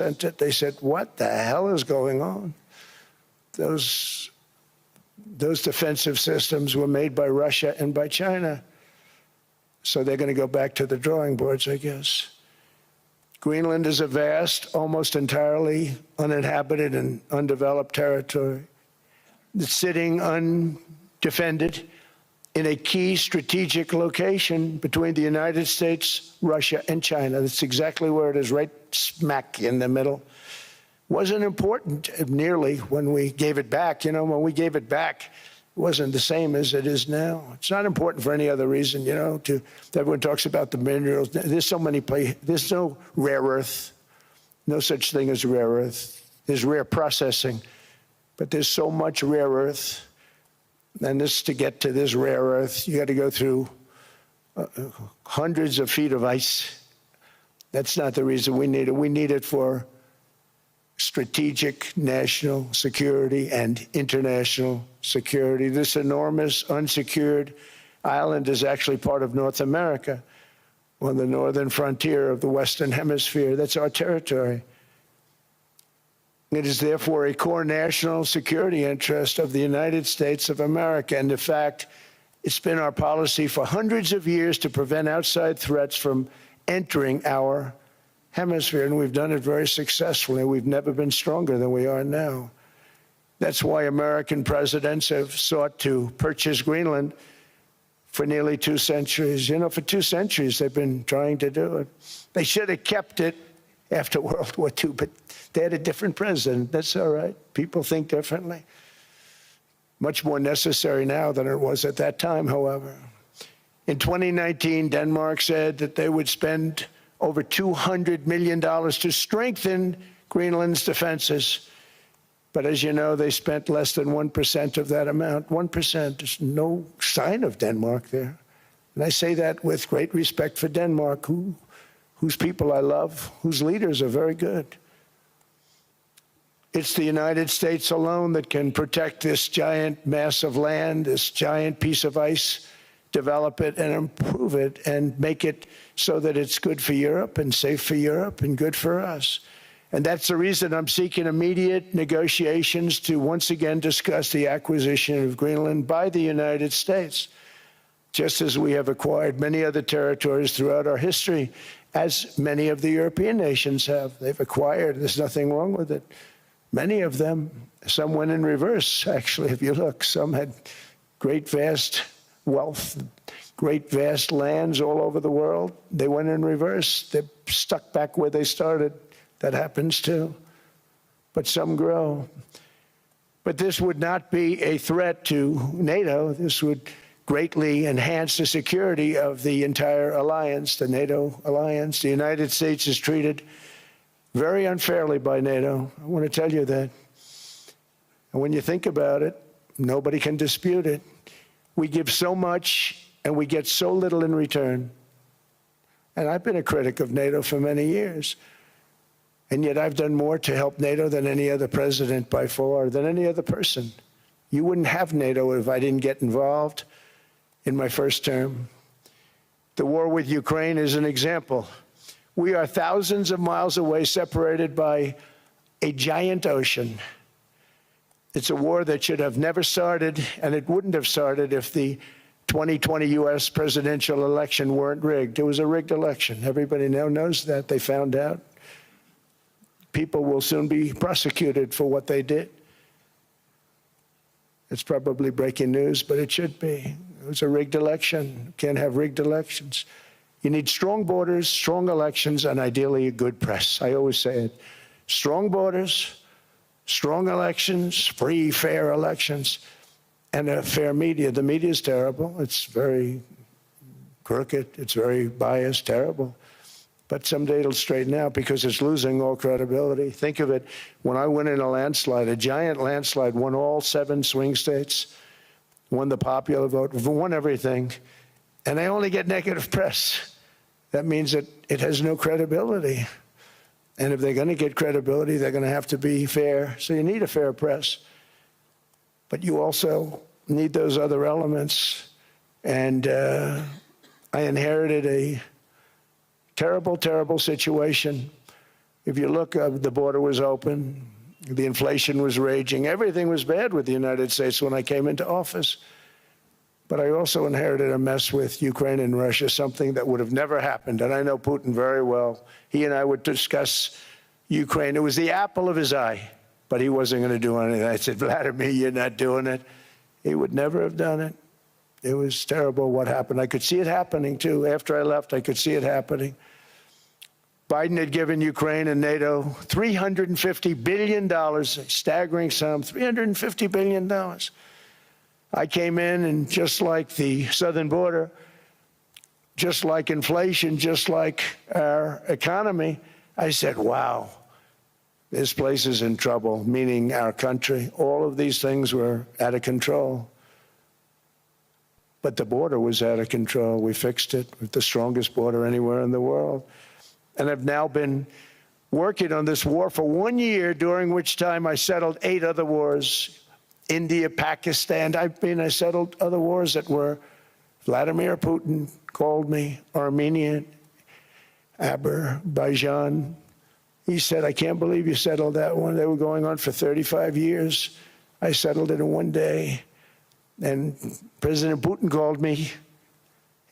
sent it. They said, what the hell is going on? Those defensive systems were made by Russia and by China. So they're going to go back to the drawing boards, I guess. Greenland is a vast, almost entirely uninhabited and undeveloped territory. It's sitting undefended in a key strategic location between the United States, Russia, and China. That's exactly where it is, right smack in the middle. Wasn't important nearly when we gave it back. You know, when we gave it back, it wasn't the same as it is now. It's not important for any other reason, you know, everyone talks about the minerals. There's so many places. There's no rare earth, no such thing as rare earth. There's rare processing, but there's so much rare earth. And to get to this rare earth, you got to go through hundreds of feet of ice. That's not the reason we need it. We need it for strategic national security and international security. This enormous unsecured island is actually part of North America, on the northern frontier of the Western Hemisphere. That's our territory. It is therefore a core national security interest of the United States of America. And in fact, it's been our policy for hundreds of years to prevent outside threats from entering our hemisphere, and we've done it very successfully. We've never been stronger than we are now. That's why American presidents have sought to purchase Greenland for nearly 2 centuries. You know, for 2 centuries they've been trying to do it. They should have kept it after World War II, but they had a different president. That's all right. People think differently. Much more necessary now than it was at that time, however. In 2019, Denmark said that they would spend over $200 million to strengthen Greenland's defenses. But as you know, they spent less than 1% of that amount. 1%. There's no sign of Denmark there. And I say that with great respect for Denmark, whose people I love, whose leaders are very good. It's the United States alone that can protect this giant mass of land, this giant piece of ice, develop it and improve it and make it so that it's good for Europe and safe for Europe and good for us. And that's the reason I'm seeking immediate negotiations to once again discuss the acquisition of Greenland by the United States, just as we have acquired many other territories throughout our history, as many of the European nations have. They've acquired, there's nothing wrong with it. Many of them, some went in reverse, actually, if you look. Some had great, vast wealth, great, vast lands all over the world. They went in reverse. They're stuck back where they started. That happens too. But some grow. But this would not be a threat to NATO. This would greatly enhance the security of the entire alliance, the NATO alliance. The United States is treated very unfairly by NATO. I want to tell you that. And when you think about it, nobody can dispute it. We give so much and we get so little in return. And I've been a critic of NATO for many years. And yet I've done more to help NATO than any other president by far, than any other person. You wouldn't have NATO if I didn't get involved in my first term. The war with Ukraine is an example. We are thousands of miles away, separated by a giant ocean. It's a war that should have never started, and it wouldn't have started if the 2020 U.S. presidential election weren't rigged. It was a rigged election. Everybody now knows that. They found out. People will soon be prosecuted for what they did. It's probably breaking news, but it should be. It was a rigged election. You can't have rigged elections. You need strong borders, strong elections, and ideally a good press. I always say it. Strong borders, strong elections, free, fair elections, and a fair media. The media is terrible. It's very crooked. It's very biased, terrible. But someday it'll straighten out because it's losing all credibility. Think of it. When I went in a landslide, a giant landslide, won all 7 swing states, won the popular vote, won everything, and I only get negative press. That means that it has no credibility. And if they're going to get credibility, they're going to have to be fair. So you need a fair press. But you also need those other elements. And I inherited a terrible, terrible situation If you look, the border was open, the inflation was raging, everything was bad with the United States when I came into office. But I also inherited a mess with Ukraine and Russia, something that would have never happened. And I know Putin very well. He and I would discuss Ukraine. It was the apple of his eye, but he wasn't going to do anything. I said, Vladimir, you're not doing it. He would never have done it. It was terrible what happened. I could see it happening, too. After I left, I could see it happening. Biden had given Ukraine and NATO $350 billion, a staggering sum, $350 billion. I came in, and just like the southern border, just like inflation, just like our economy, I said, wow, this place is in trouble, meaning our country. All of these things were out of control. But the border was out of control. We fixed it with the strongest border anywhere in the world. And I've now been working on this war for 1 year, during which time I settled 8 other wars. India, Pakistan. I settled other wars that were Vladimir Putin called me, Armenia, Azerbaijan. He said, I can't believe you settled that one. They were going on for 35 years. I settled it in 1 day. And President Putin called me.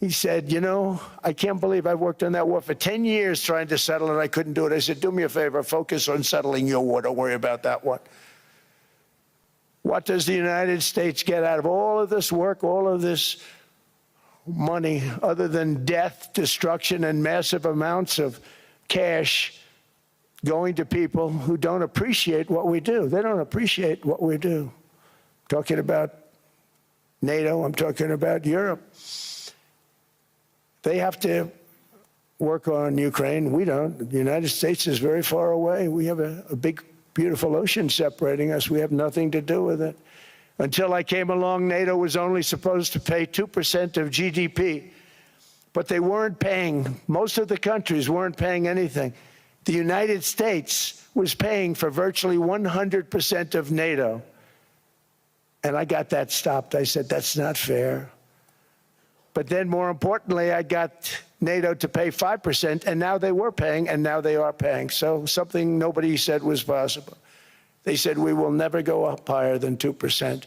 He said, you know, I can't believe I've worked on that war for 10 years trying to settle it. I couldn't do it. I said, do me a favor, focus on settling your war. Don't worry about that one. What does the United States get out of all of this work, all of this money, other than death, destruction, and massive amounts of cash going to people who don't appreciate what we do? They don't appreciate what we do. I'm talking about NATO, I'm talking about Europe. They have to work on Ukraine. We don't. The United States is very far away. We have a big, beautiful ocean separating us. We have nothing to do with it. Until I came along, NATO was only supposed to pay 2% of GDP. But they weren't paying. Most of the countries weren't paying anything. The United States was paying for virtually 100% of NATO. And I got that stopped. I said, that's not fair. But then, more importantly, I got NATO to pay 5%, and now they were paying, and now they are paying. So something nobody said was possible. They said, we will never go up higher than 2%.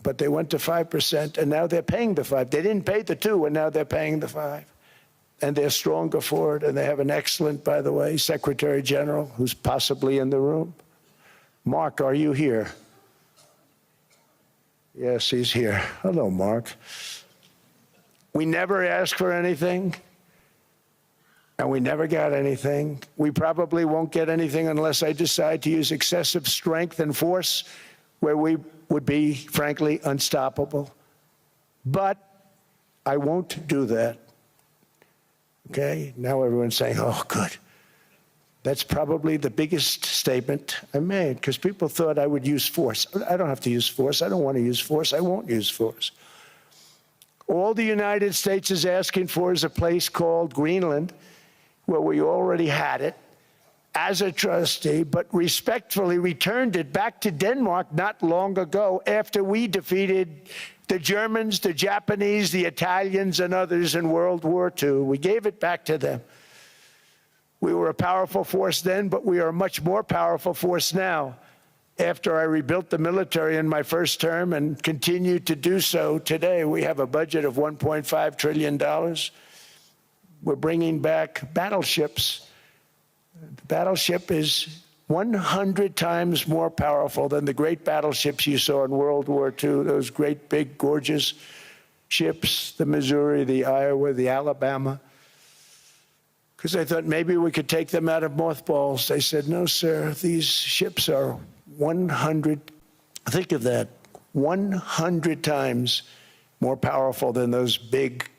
But they went to 5%, and now they're paying the 5. They didn't pay the 2, and now they're paying the 5. And they're stronger for it, and they have an excellent, by the way, Secretary General, who's possibly in the room. Mark, are you here? Yes, he's here. Hello, Mark. We never asked for anything, and we never got anything. We probably won't get anything unless I decide to use excessive strength and force, where we would be, frankly, unstoppable. But I won't do that. Okay? Now everyone's saying, oh, good. That's probably the biggest statement I made, because people thought I would use force. I don't have to use force. I don't want to use force. I won't use force. All the United States is asking for is a place called Greenland, where we already had it as a trustee, but respectfully returned it back to Denmark not long ago, after we defeated the Germans, the Japanese, the Italians, and others in World War II. We gave it back to them. We were a powerful force then, but we are a much more powerful force now, after I rebuilt the military in my first term and continue to do so today. We have a budget of $1.5 trillion. We're bringing back battleships. The battleship is 100 times more powerful than the great battleships you saw in World War II, those great, big, gorgeous ships, the Missouri, the Iowa, the Alabama. Because I thought maybe we could take them out of mothballs. They said, no, sir, these ships are 100, think of that, 100 times more powerful than those big,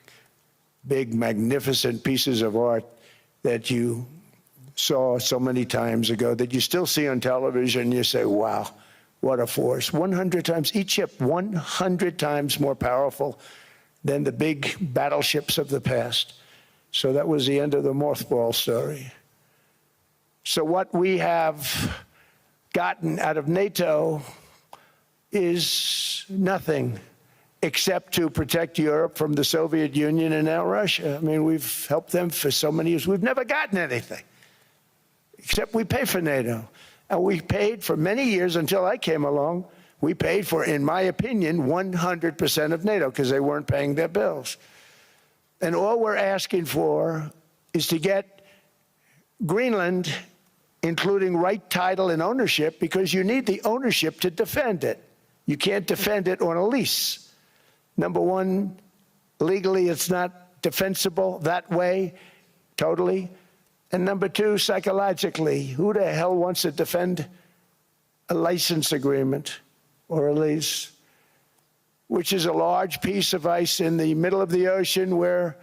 big, magnificent pieces of art that you saw so many times ago, that you still see on television. You say, wow, what a force. 100 times, each ship 100 times more powerful than the big battleships of the past. So that was the end of the mothball story. So what we have gotten out of NATO is nothing except to protect Europe from the Soviet Union and now Russia. I mean, we've helped them for so many years. We've never gotten anything. except we pay for NATO. And we paid for many years until I came along. We paid for, in my opinion, 100% of NATO because they weren't paying their bills. And all we're asking for is to get Greenland, including right title and ownership, because you need the ownership to defend it. You can't defend it on a lease. Number one, legally it's not defensible that way, totally. And number two, psychologically, who the hell wants to defend a license agreement or a lease, which is a large piece of ice in the middle of the ocean where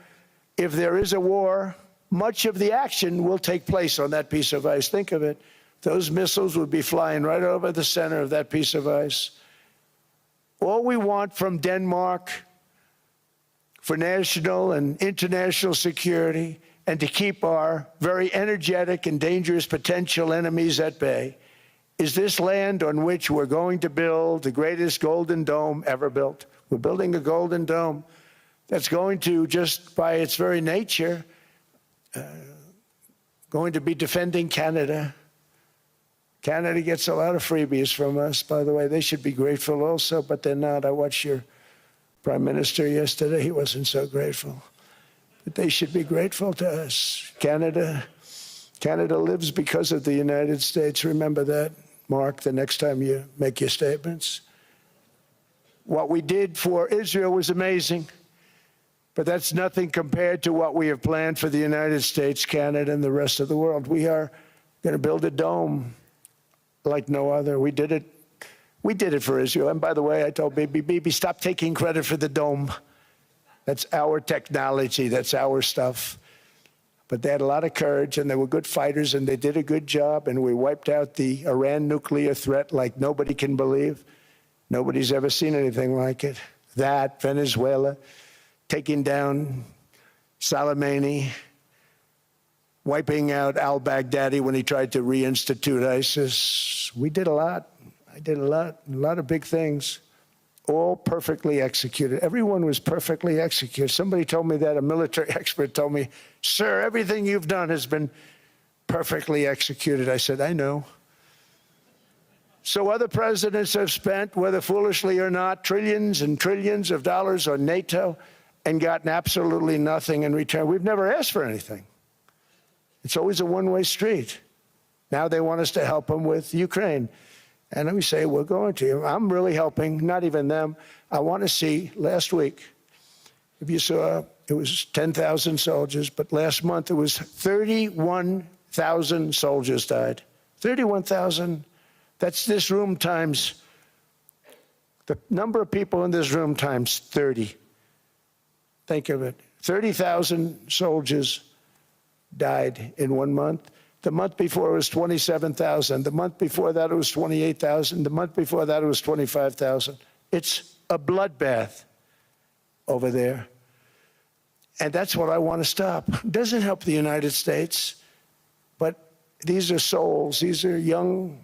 if there is a war, much of the action will take place on that piece of ice. Think of it. Those missiles would be flying right over the center of that piece of ice. All we want from Denmark for national and international security and to keep our very energetic and dangerous potential enemies at bay is this land on which we're going to build the greatest golden dome ever built. We're building a golden dome that's going to, just by its very nature, going to be defending Canada. Canada gets a lot of freebies from us, by the way. They should be grateful also, but they're not. I watched your prime minister yesterday. He wasn't so grateful. But they should be grateful to us. Canada lives because of the United States. Remember that, Mark, the next time you make your statements. What we did for Israel was amazing, but that's nothing compared to what we have planned for the United States, Canada, and the rest of the world. We are going to build a dome like no other. We did it for Israel. And by the way, I told Bibi, stop taking credit for the dome. That's our technology. That's our stuff. But they had a lot of courage, and they were good fighters, and they did a good job, and we wiped out the Iran nuclear threat like nobody can believe. Nobody's ever seen anything like it. That, Venezuela, taking down Soleimani, wiping out al-Baghdadi when he tried to reinstitute ISIS. We did a lot. I did a lot of big things, all perfectly executed. Everyone was perfectly executed. Somebody told me that, a military expert told me, sir, everything you've done has been perfectly executed. I said, I know. So other presidents have spent, whether foolishly or not, trillions and trillions of dollars on NATO and gotten absolutely nothing in return. We've never asked for anything. It's always a one-way street. Now they want us to help them with Ukraine. And let me say, we're going to. I'm really helping, not even them. I want to see, last week, if you saw, it was 10,000 soldiers, but last month it was 31,000 soldiers died. 31,000. That's this room times, the number of people in this room times 30. Think of it. 30,000 soldiers died in 1 month. The month before it was 27,000. The month before that it was 28,000. The month before that it was 25,000. It's a bloodbath over there. And that's what I want to stop. It doesn't help the United States, but these are souls. These are young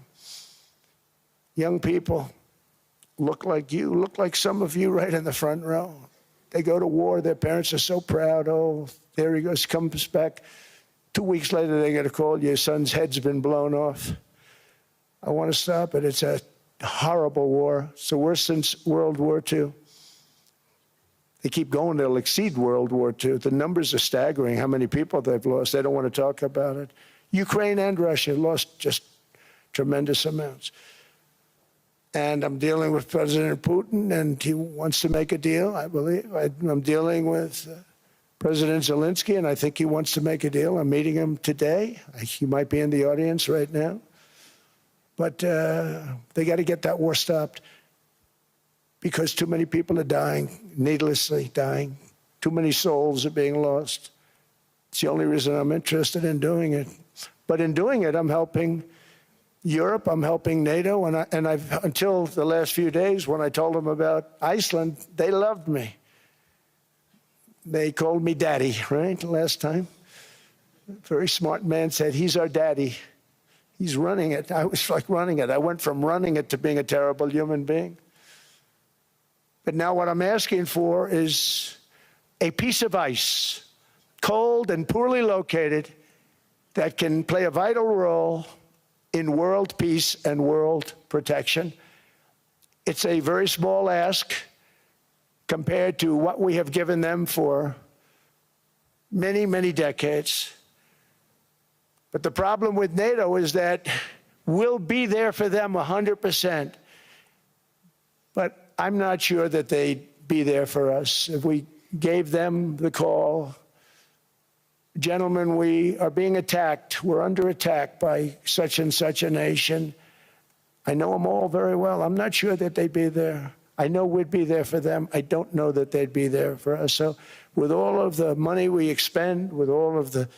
people. Look like you, look like some of you right in the front row. They go to war. Their parents are so proud. Oh, there he goes, comes back. 2 weeks later, they get a call, your son's head's been blown off. I want to stop it. It's a horrible war. It's the worst since World War II. They keep going, they'll exceed World War II. The numbers are staggering, how many people they've lost. They don't want to talk about it. Ukraine and Russia lost just tremendous amounts. And I'm dealing with President Putin, and he wants to make a deal, I believe. I'm dealing with President Zelensky, and I think he wants to make a deal. I'm meeting him today. He might be in the audience right now. But they got to get that war stopped because too many people are dying, needlessly dying. Too many souls are being lost. It's the only reason I'm interested in doing it. But in doing it, I'm helping Europe, I'm helping NATO, and I've until the last few days when I told them about Iceland, they loved me. They called me daddy, right, last time. A very smart man said, he's our daddy. He's running it. I was like running it. I went from running it to being a terrible human being. But now what I'm asking for is a piece of ice, cold and poorly located, that can play a vital role in world peace and world protection. It's a very small ask compared to what we have given them for many, many decades. But the problem with NATO is that we'll be there for them 100%. But I'm not sure that they'd be there for us. If we gave them the call, gentlemen, we are being attacked. We're under attack by such and such a nation. I know them all very well. I'm not sure that they'd be there. I know we'd be there for them. I don't know that they'd be there for us. So with all of the money we expend, with all of the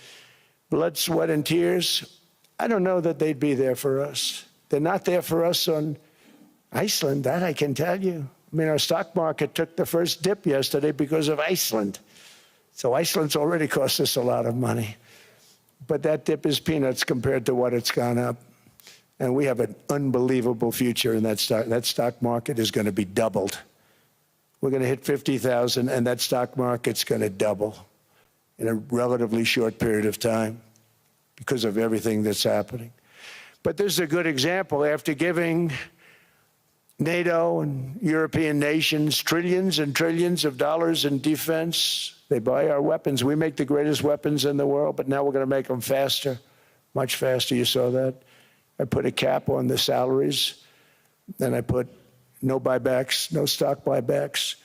blood, sweat, and tears, I don't know that they'd be there for us. They're not there for us on Iceland, that I can tell you. I mean, our stock market took the first dip yesterday because of Iceland. So Iceland's already cost us a lot of money. But that dip is peanuts compared to what it's gone up. And we have an unbelievable future in that stock. That stock market is going to be doubled. We're going to hit 50,000, and that stock market's going to double in a relatively short period of time because of everything that's happening. But this is a good example. After giving NATO and European nations trillions and trillions of dollars in defense, they buy our weapons. We make the greatest weapons in the world, but now we're going to make them faster, much faster. You saw that. I put a cap on the salaries. Then I put no buybacks, no stock buybacks,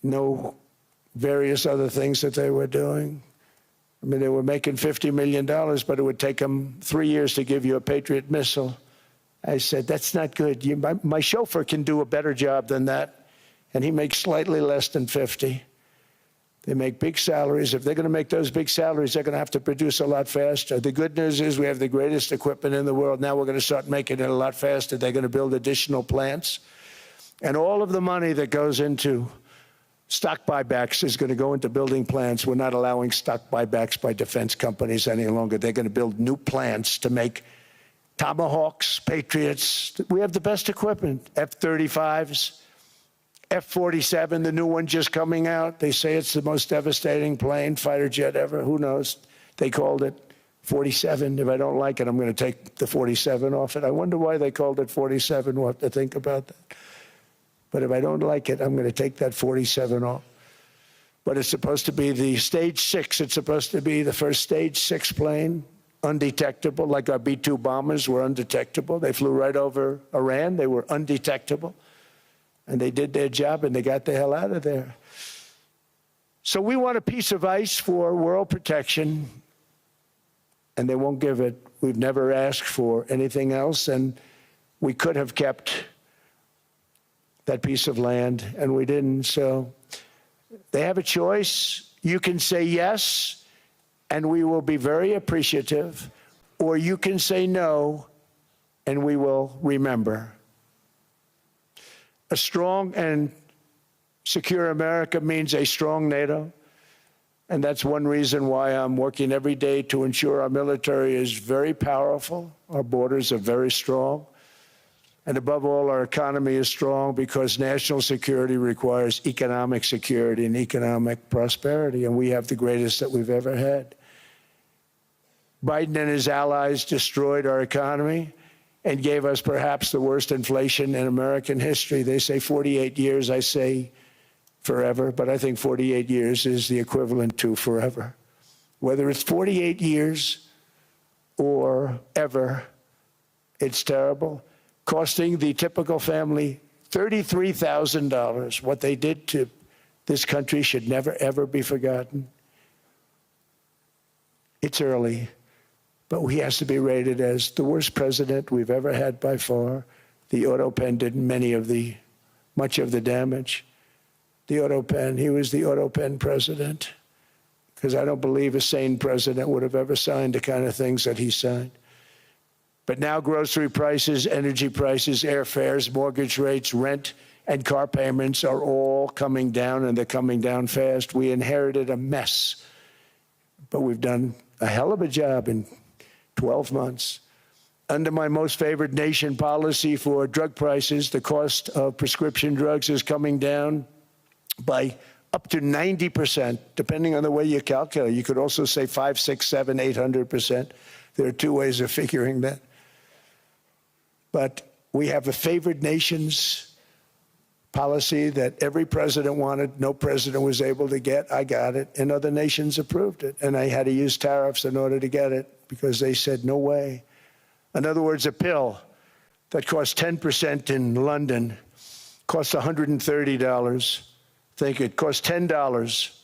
no various other things that they were doing. I mean, they were making $50 million, but it would take them 3 years to give you a Patriot missile. I said, that's not good. My chauffeur can do a better job than that, and he makes slightly less than 50. They make big salaries. If they're going to make those big salaries, they're going to have to produce a lot faster. The good news is we have the greatest equipment in the world. Now we're going to start making it a lot faster. They're going to build additional plants. And all of the money that goes into stock buybacks is going to go into building plants. We're not allowing stock buybacks by defense companies any longer. They're going to build new plants to make Tomahawks, Patriots. We have the best equipment, F-35s. F-47, the new one just coming out. They say it's the most devastating plane, fighter jet ever. Who knows? They called it 47. If I don't like it, I'm going to take the 47 off it. I wonder why they called it 47. We'll have to think about that. But if I don't like it, I'm going to take that 47 off. But it's supposed to be the Stage 6. It's supposed to be the first Stage 6 plane, undetectable, like our B-2 bombers were undetectable. They flew right over Iran. They were undetectable. And they did their job, and they got the hell out of there. So we want a piece of ice for world protection, and they won't give it. We've never asked for anything else, and we could have kept that piece of land, and we didn't. So they have a choice. You can say yes, and we will be very appreciative, or you can say no, and we will remember. A strong and secure America means a strong NATO, and that's one reason why I'm working every day to ensure our military is very powerful, our borders are very strong, and above all, our economy is strong because national security requires economic security and economic prosperity, and we have the greatest that we've ever had. Biden and his allies destroyed our economy and gave us perhaps the worst inflation in American history. They say 48 years, I say forever, but I think 48 years is the equivalent to forever. Whether it's 48 years or ever, it's terrible, costing the typical family $33,000. What they did to this country should never, ever be forgotten. It's early, but he has to be rated as the worst president we've ever had by far. The auto pen did much of the damage. The auto pen, he was the auto pen president, because I don't believe a sane president would have ever signed the kind of things that he signed. But now grocery prices, energy prices, airfares, mortgage rates, rent, and car payments are all coming down, and they're coming down fast. We inherited a mess, but we've done a hell of a job in 12 months. Under my most favored nation policy for drug prices, the cost of prescription drugs is coming down by up to 90%, depending on the way you calculate. You could also say 5, 6, 7, 800%. There are two ways of figuring that. But we have a favored nations policy that every president wanted, no president was able to get. I got it, and other nations approved it. And I had to use tariffs in order to get it because they said, no way. In other words, a pill that costs 10% in London costs $130. Think it costs $10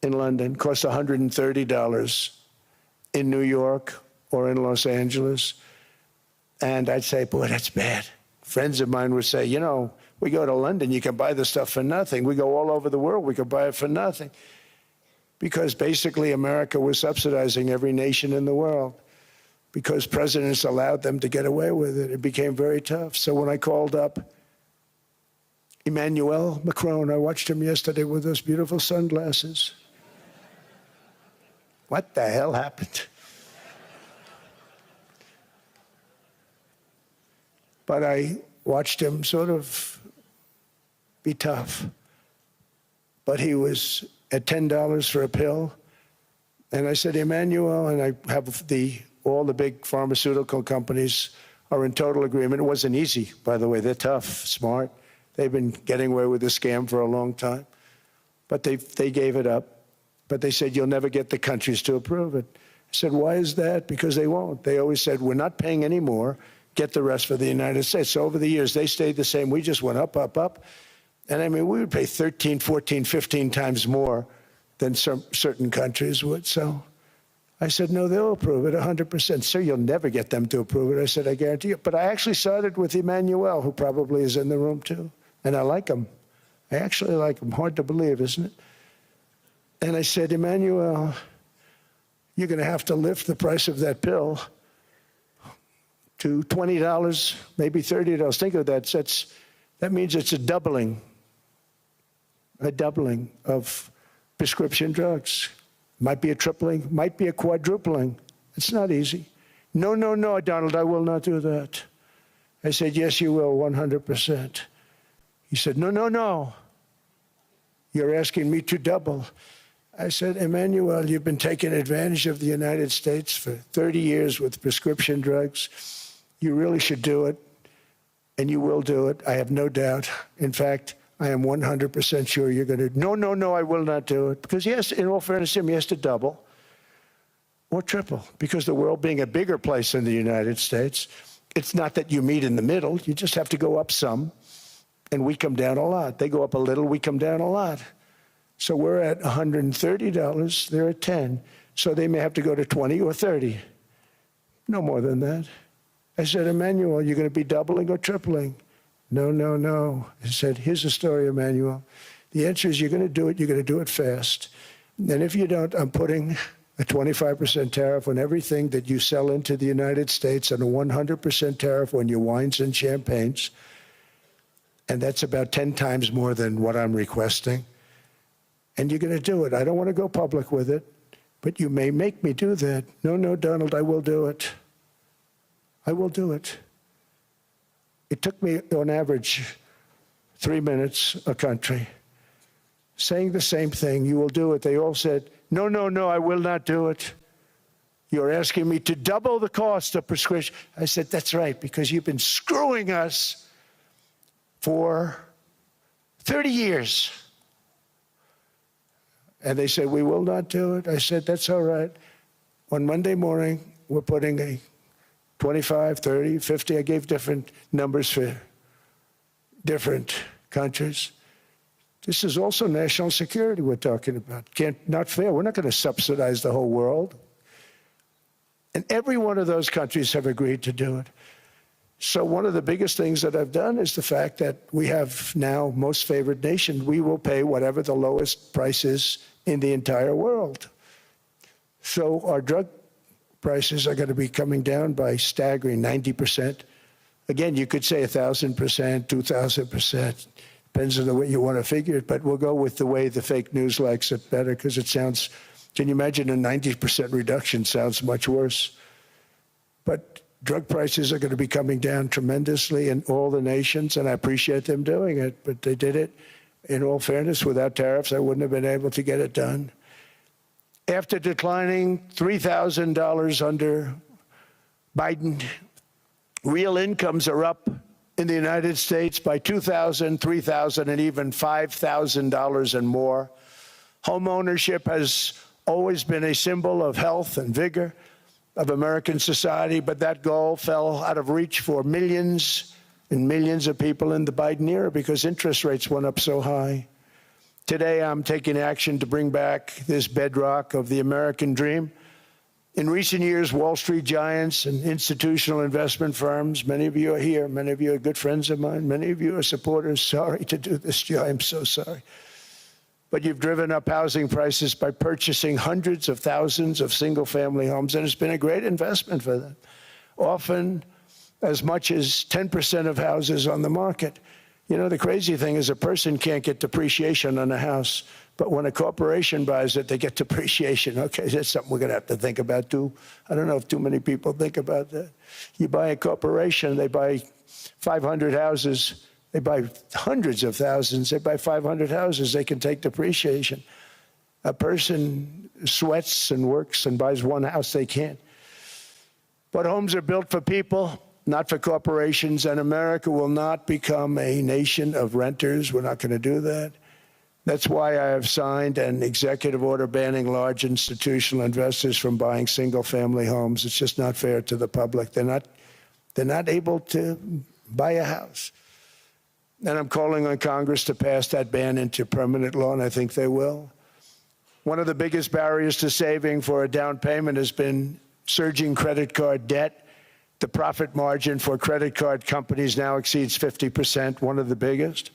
in London, costs $130 in New York or in Los Angeles. And I'd say, boy, that's bad. Friends of mine would say, you know, we go to London, you can buy the stuff for nothing. We go all over the world, we could buy it for nothing. Because basically America was subsidizing every nation in the world. Because presidents allowed them to get away with it. It became very tough. So when I called up Emmanuel Macron, I watched him yesterday with those beautiful sunglasses. What the hell happened? But I watched him sort of be tough. But he was at $10 for a pill. And I said, Emmanuel, and I have all the big pharmaceutical companies are in total agreement. It wasn't easy, by the way. They're tough, smart. They've been getting away with this scam for a long time. But they gave it up. But they said, you'll never get the countries to approve it. I said, why is that? Because they won't. They always said, we're not paying any more. Get the rest for the United States. So over the years, they stayed the same. We just went up, up, up. And I mean, we would pay 13, 14, 15 times more than certain countries would. So I said, no, they'll approve it 100%. Sir, you'll never get them to approve it. I said, I guarantee you. But I actually started with Emmanuel, who probably is in the room too. And I like him. I actually like him. Hard to believe, isn't it? And I said, Emmanuel, you're going to have to lift the price of that pill to $20, maybe $30. Think of that. That means it's a doubling of prescription drugs. Might be a tripling, might be a quadrupling. It's not easy. No, no, no, Donald, I will not do that. I said, yes, you will, 100%. He said, no, no, no. You're asking me to double. I said, Emmanuel, you've been taking advantage of the United States for 30 years with prescription drugs. You really should do it, and you will do it. I have no doubt. In fact, I am 100% sure you're going to. No, no, no, I will not do it. Because yes, in all fairness to him, he has to double or triple. Because the world being a bigger place than the United States, it's not that you meet in the middle. You just have to go up some, and we come down a lot. They go up a little, we come down a lot. So we're at $130, they're at 10. So they may have to go to 20 or 30. No more than that. I said, Emmanuel, you're going to be doubling or tripling? No, no, no. I said, here's the story, Emmanuel. The answer is you're going to do it. You're going to do it fast. And if you don't, I'm putting a 25% tariff on everything that you sell into the United States and a 100% tariff on your wines and champagnes. And that's about 10 times more than what I'm requesting. And you're going to do it. I don't want to go public with it, but you may make me do that. No, no, Donald, I will do it. I will do it. It took me, on average, 3 minutes a country, saying the same thing. You will do it. They all said, no, no, no, I will not do it. You're asking me to double the cost of prescription. I said, that's right, because you've been screwing us for 30 years. And they said, we will not do it. I said, that's all right. On Monday morning, we're putting a 25, 30, 50. I gave different numbers for different countries. This is also national security we're talking about. Not fair. We're not going to subsidize the whole world. And every one of those countries have agreed to do it. So one of the biggest things that I've done is the fact that we have now most favored nation. We will pay whatever the lowest price is in the entire world. So our drug prices are going to be coming down by staggering 90%. Again, you could say 1,000%, 2,000%. Depends on the way you want to figure it, but we'll go with the way the fake news likes it better because it sounds, can you imagine a 90% reduction sounds much worse. But drug prices are going to be coming down tremendously in all the nations, and I appreciate them doing it, but they did it In all fairness, without tariffs, I wouldn't have been able to get it done. After declining $3,000 under Biden, real incomes are up in the United States by $2,000, $3,000, and even $5,000 and more. Home ownership has always been a symbol of health and vigor of American society, but that goal fell out of reach for millions and millions of people in the Biden era because interest rates went up so high. Today, I'm taking action to bring back this bedrock of the American dream. In recent years, Wall Street giants and institutional investment firms, many of you are here, many of you are good friends of mine, many of you are supporters. Sorry to do this, Joe, I'm so sorry. But you've driven up housing prices by purchasing hundreds of thousands of single-family homes, and it's been a great investment for them. Often as much as 10% of houses on the market. You know, the crazy thing is a person can't get depreciation on a house, but when a corporation buys it, they get depreciation. Okay, that's something we're going to have to think about, too. I don't know if too many people think about that. You buy a corporation, they buy 500 houses. They buy hundreds of thousands. They buy 500 houses. They can take depreciation. A person sweats and works and buys one house, they can't. But homes are built for people, not for corporations, and America will not become a nation of renters. We're not going to do that. That's why I have signed an executive order banning large institutional investors from buying single-family homes. It's just not fair to the public. They're not able to buy a house. And I'm calling on Congress to pass that ban into permanent law, and I think they will. One of the biggest barriers to saving for a down payment has been surging credit card debt. The profit margin for credit card companies now exceeds 50%, one of the biggest.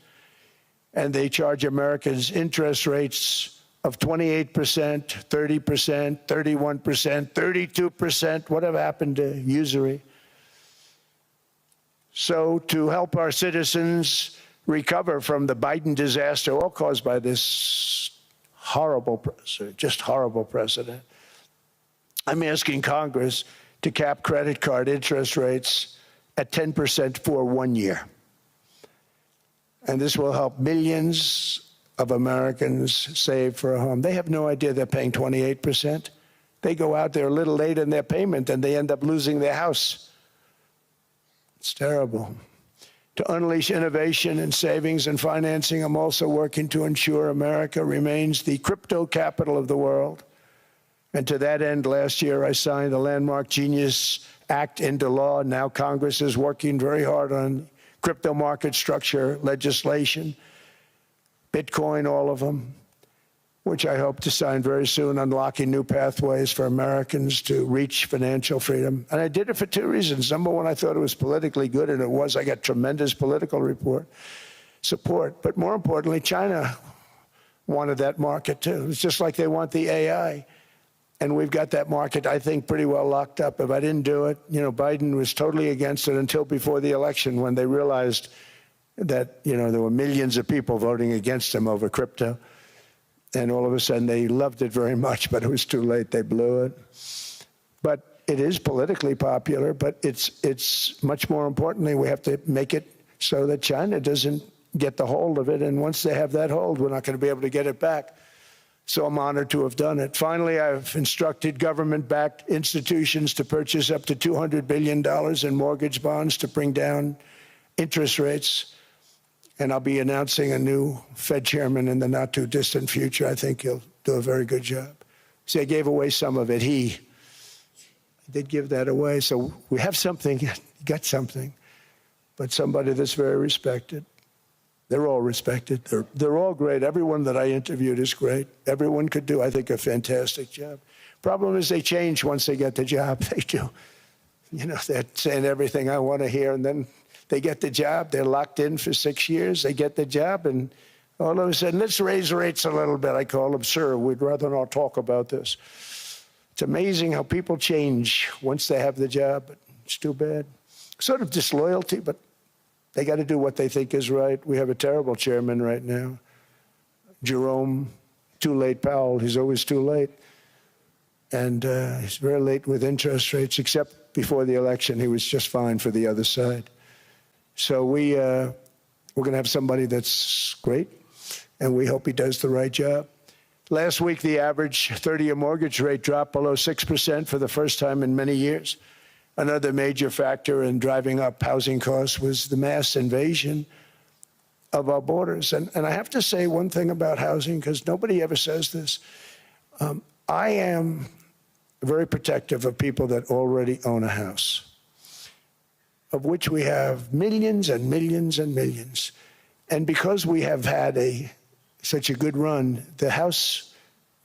And they charge Americans interest rates of 28%, 30%, 31%, 32%. Whatever happened to usury? So to help our citizens recover from the Biden disaster, all caused by this horrible precedent, just horrible precedent, I'm asking Congress to cap credit card interest rates at 10% for 1 year. And this will help millions of Americans save for a home. They have no idea they're paying 28%. They go out there a little late in their payment and they end up losing their house. It's terrible. To unleash innovation in savings and financing, I'm also working to ensure America remains the crypto capital of the world. And to that end, last year, I signed the landmark Genius Act into law. Now Congress is working very hard on crypto market structure legislation, Bitcoin, all of them, which I hope to sign very soon, unlocking new pathways for Americans to reach financial freedom. And I did it for two reasons. Number one, I thought it was politically good, and it was. I got tremendous political support. But more importantly, China wanted that market, too. It's just like they want the AI. And we've got that market, I think, pretty well locked up. If I didn't do it, you know, Biden was totally against it until before the election when they realized that, you know, there were millions of people voting against him over crypto. And all of a sudden, they loved it very much, but it was too late. They blew it. But it is politically popular, but it's much more importantly, we have to make it so that China doesn't get the hold of it. And once they have that hold, we're not going to be able to get it back. So I'm honored to have done it. Finally, I've instructed government-backed institutions to purchase up to $200 billion in mortgage bonds to bring down interest rates. And I'll be announcing a new Fed chairman in the not-too-distant future. I think he'll do a very good job. See, I gave away some of it. I did give that away. So we have something, got something, but somebody that's very respected. They're all respected. They're all great. Everyone that I interviewed is great. Everyone could do, I think, a fantastic job. Problem is they change once they get the job. They do. You know, they're saying everything I want to hear, and then they get the job. They're locked in for 6 years. They get the job, and all of a sudden, let's raise rates a little bit. I call them, sir, we'd rather not talk about this. It's amazing how people change once they have the job, but it's too bad. Sort of disloyalty, but they got to do what they think is right. We have a terrible chairman right now. Jerome, too late Powell. He's always too late. And he's very late with interest rates, except before the election. He was just fine for the other side. So we're going to have somebody that's great. and we hope he does the right job. Last week, the average 30-year mortgage rate dropped below 6% for the first time in many years. Another major factor in driving up housing costs was the mass invasion of our borders. And I have to say one thing about housing, because nobody ever says this. I am very protective of people that already own a house, of which we have millions and millions and millions. And because we have had such a good run, the house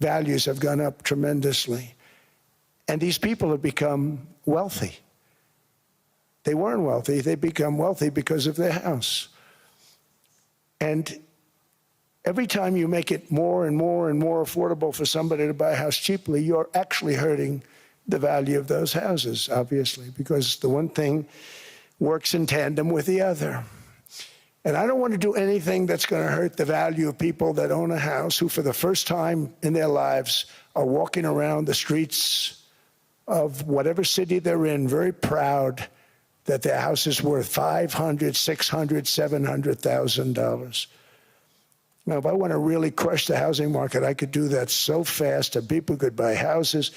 values have gone up tremendously. And these people have become wealthy. They weren't wealthy. They become wealthy because of their house. And every time you make it more and more and more affordable for somebody to buy a house cheaply, you're actually hurting the value of those houses, obviously, because the one thing works in tandem with the other. And I don't want to do anything that's going to hurt the value of people that own a house who, for the first time in their lives, are walking around the streets of whatever city they're in, very proud that their house is worth $500,000, $600,000, $700,000. Now, if I want to really crush the housing market, I could do that so fast and people could buy houses,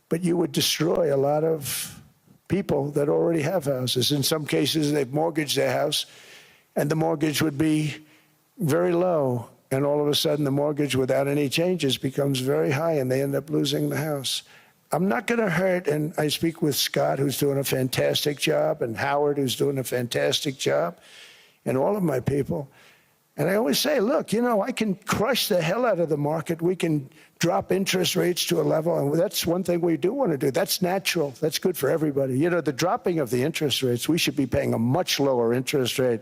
but you would destroy a lot of people that already have houses. In some cases, they've mortgaged their house, and the mortgage would be very low, and all of a sudden the mortgage without any changes becomes very high, and they end up losing the house. I'm not going to hurt, and I speak with Scott, who's doing a fantastic job, and Howard, who's doing a fantastic job, and all of my people. And I always say, look, you know, I can crush the hell out of the market. We can drop interest rates to a level, and that's one thing we do want to do. That's natural. That's good for everybody. You know, the dropping of the interest rates, we should be paying a much lower interest rate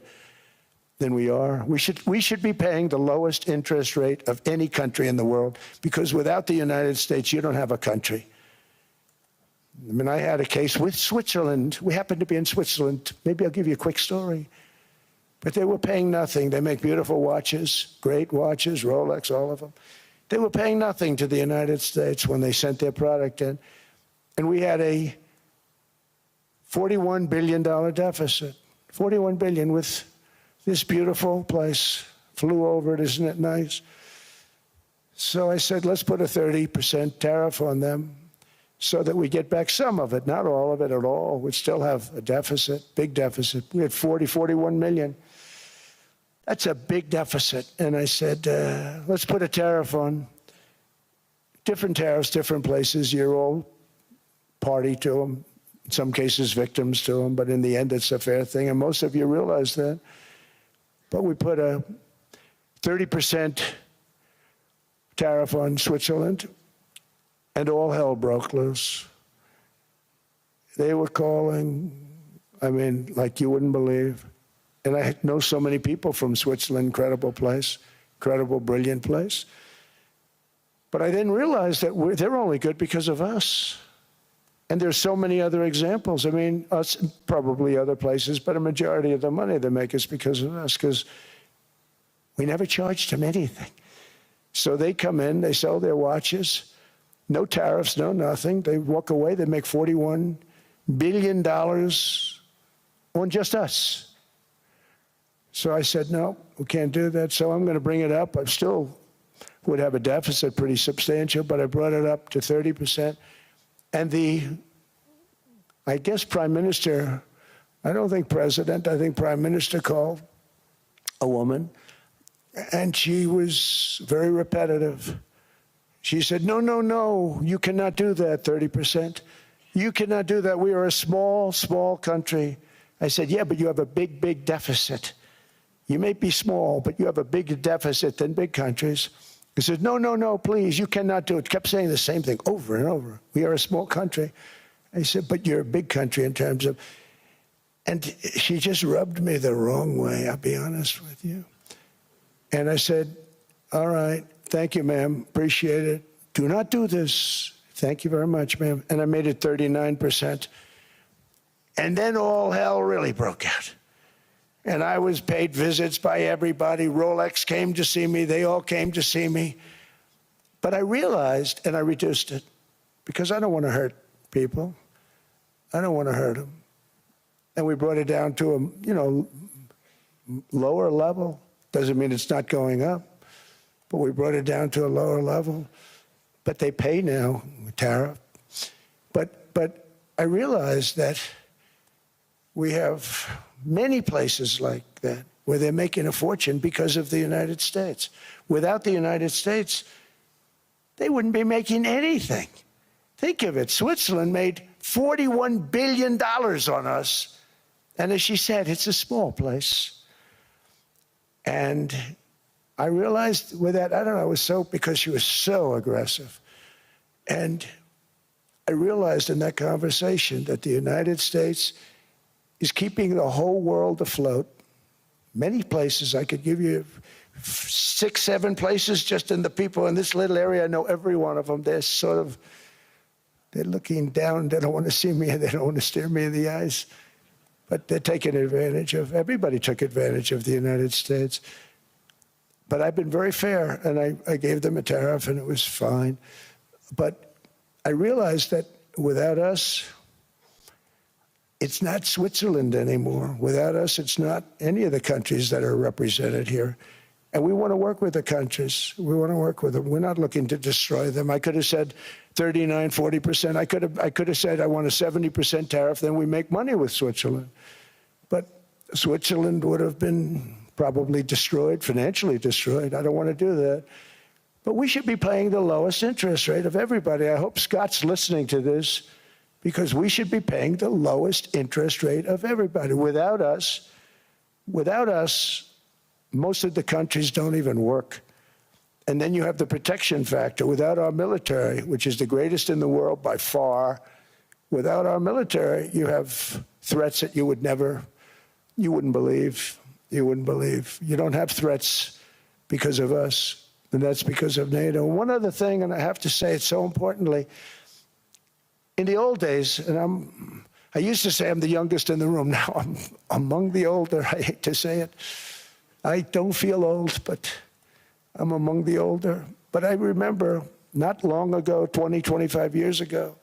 than we are. We should be paying the lowest interest rate of any country in the world, because without the United States, you don't have a country. I mean, I had a case with Switzerland. We happened to be in Switzerland. Maybe I'll give you a quick story. But they were paying nothing. They make beautiful watches, great watches, Rolex, all of them. They were paying nothing to the United States when they sent their product in. And we had a $41 billion deficit. $41 billion with this beautiful place. Flew over it, isn't it nice? So I said, let's put a 30% tariff on them, so that we get back some of it, not all of it at all. We'd still have a deficit, big deficit. We had 41 million. That's a big deficit. And I said, let's put a tariff on. Different tariffs, different places. You're all party to them. In some cases, victims to them. But in the end, it's a fair thing. And most of you realize that. But we put a 30% tariff on Switzerland, and all hell broke loose. They were calling, I mean, like you wouldn't believe. And I know so many people from Switzerland, incredible place, incredible, brilliant place. But I didn't realize that they're only good because of us. And there's so many other examples. I mean, us, probably other places, but a majority of the money they make is because of us, because we never charged them anything. So they come in, they sell their watches, no tariffs, no nothing. They walk away, they make $41 billion on just us. So I said, no, we can't do that. So I'm going to bring it up. I still would have a deficit pretty substantial, but I brought it up to 30%. And I guess Prime Minister, I don't think President, I think Prime Minister called a woman, and she was very repetitive. She said, no, no, no, you cannot do that, 30%. You cannot do that. We are a small, small country. I said, yeah, but you have a big, big deficit. You may be small, but you have a bigger deficit than big countries. He said, no, no, no, please, you cannot do it. Kept saying the same thing over and over. We are a small country. I said, but you're a big country in terms of, and she just rubbed me the wrong way, I'll be honest with you. And I said, all right, thank you, ma'am, appreciate it. Do not do this. Thank you very much, ma'am. And I made it 39%. And then all hell really broke out. And I was paid visits by everybody. Rolex came to see me. They all came to see me. But I realized, and I reduced it, because I don't want to hurt people. I don't want to hurt them. And we brought it down to a, lower level. Doesn't mean it's not going up. but we brought it down to a lower level. But they pay now, tariff. But I realized that we have many places like that where they're making a fortune because of the United States. Without the United States, they wouldn't be making anything. Think of it. Switzerland made $41 billion on us. And as she said, it's a small place. And I realized with that, I don't know, it was so, because she was so aggressive. And I realized in that conversation that the United States is keeping the whole world afloat. Many places, I could give you 6, 7 places just in the people in this little area. I know every one of them. They're looking down. They don't want to see me. They don't want to stare me in the eyes. But they're taking advantage of, everybody took advantage of the United States. But I've been very fair, and I gave them a tariff, and it was fine. But I realized that without us, it's not Switzerland anymore. Without us, it's not any of the countries that are represented here. And we want to work with the countries. We want to work with them. We're not looking to destroy them. I could have said 39, 40%. I could have said I want a 70% tariff, then we make money with Switzerland. But Switzerland would have been probably destroyed, financially destroyed. I don't want to do that. But we should be paying the lowest interest rate of everybody. I hope Scott's listening to this, because we should be paying the lowest interest rate of everybody. Without us, most of the countries don't even work. And then you have the protection factor. Without our military, which is the greatest in the world by far, without our military, you have threats that you wouldn't believe. You wouldn't believe. You don't have threats because of us, and that's because of NATO. One other thing, and I have to say it so importantly, in the old days, and I used to say I'm the youngest in the room. Now I'm among the older. I hate to say it. I don't feel old, but I'm among the older. But I remember not long ago, 20, 25 years ago,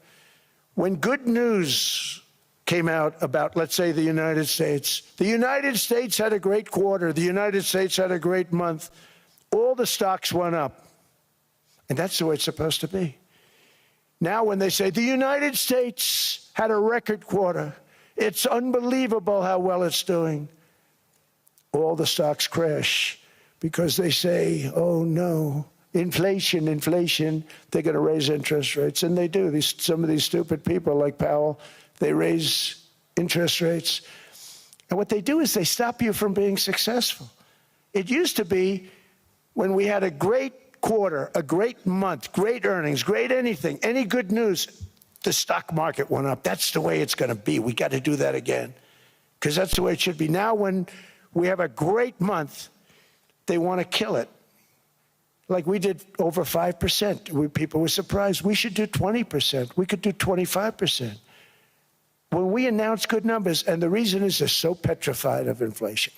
when good news came out about, let's say, the United States. The United States had a great quarter. The United States had a great month. All the stocks went up. And that's the way it's supposed to be. Now when they say the United States had a record quarter, it's unbelievable how well it's doing, all the stocks crash because they say, oh no, inflation, they're going to raise interest rates. And they do. Some of these stupid people like Powell, they raise interest rates. And what they do is they stop you from being successful. It used to be when we had a great quarter, a great month, great earnings, great anything, any good news, the stock market went up. That's the way it's going to be. We got to do that again, because that's the way it should be. Now when we have a great month, they want to kill it. Like we did over 5%. People were surprised. We should do 20%. We could do 25%. When we announce good numbers, and the reason is they're so petrified of inflation.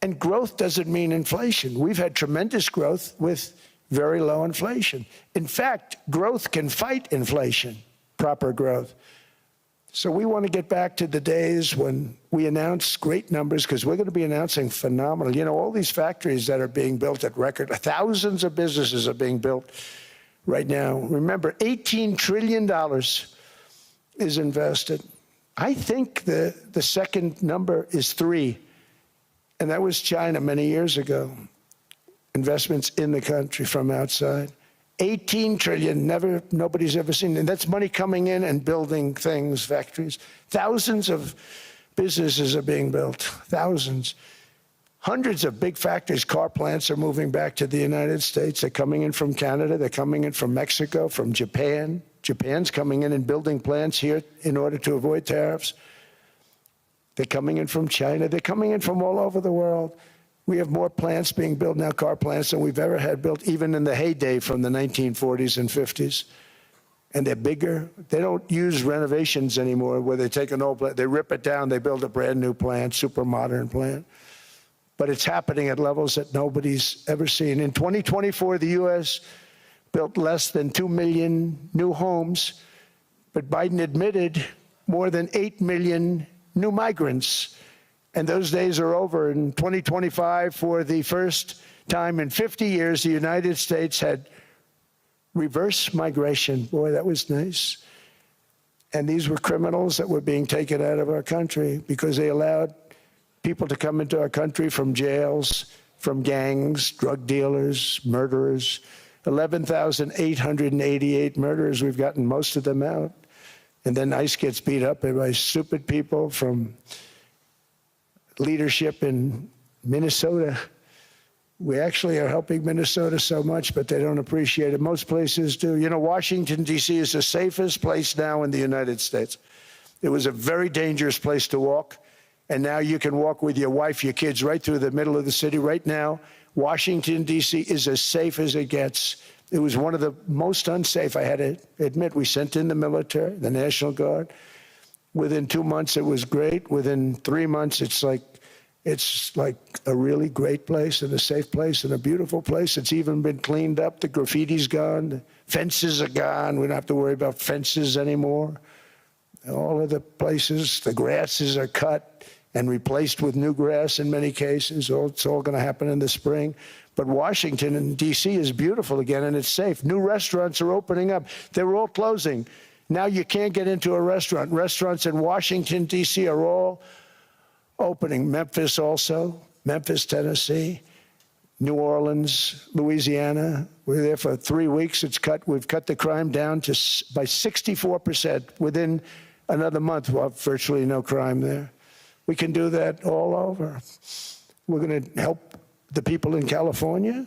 And growth doesn't mean inflation. We've had tremendous growth with very low inflation. In fact, growth can fight inflation, proper growth. So we want to get back to the days when we announce great numbers, because we're going to be announcing phenomenal. You know, all these factories that are being built at record, thousands of businesses are being built right now. Remember, $18 trillion is invested. I think the second number is 3. And that was China many years ago. Investments in the country from outside. 18 trillion, nobody's ever seen. And that's money coming in and building things, factories. Thousands of businesses are being built, thousands. Hundreds of big factories, car plants are moving back to the United States. They're coming in from Canada, they're coming in from Mexico, from Japan. Japan's coming in and building plants here in order to avoid tariffs. They're coming in from China. They're coming in from all over the world. We have more plants being built now, car plants, than we've ever had built, even in the heyday from the 1940s and 50s. And they're bigger. They don't use renovations anymore where they take an old plant, they rip it down, they build a brand new plant, super modern plant. But it's happening at levels that nobody's ever seen. In 2024, the U.S. built less than 2 million new homes, but Biden admitted more than 8 million new migrants. And those days are over. In 2025, for the first time in 50 years, the United States had reverse migration. Boy, that was nice. And these were criminals that were being taken out of our country because they allowed people to come into our country from jails, from gangs, drug dealers, murderers. 11,888 murderers. We've gotten most of them out. And then ICE gets beat up by stupid people from leadership in Minnesota. We actually are helping Minnesota so much, but they don't appreciate it. Most places do. You know, Washington, D.C. is the safest place now in the United States. It was a very dangerous place to walk, and now you can walk with your wife, your kids, right through the middle of the city. Right now, Washington, D.C. is as safe as it gets. It was one of the most unsafe, I had to admit. We sent in the military, the National Guard. Within 2 months, it was great. Within 3 months, it's like a really great place and a safe place and a beautiful place. It's even been cleaned up. The graffiti's gone. The fences are gone. We don't have to worry about fences anymore. All of the places, the grasses are cut and replaced with new grass in many cases. It's all going to happen in the spring. But Washington and D.C. is beautiful again, and it's safe. New restaurants are opening up. They were all closing. Now you can't get into a restaurant. Restaurants in Washington, D.C. are all opening. Memphis also, Memphis, Tennessee, New Orleans, Louisiana. We're there for 3 weeks. We've cut the crime down by 64%. Within another month, we'll have virtually no crime there. We can do that all over. We're going to help the people in California.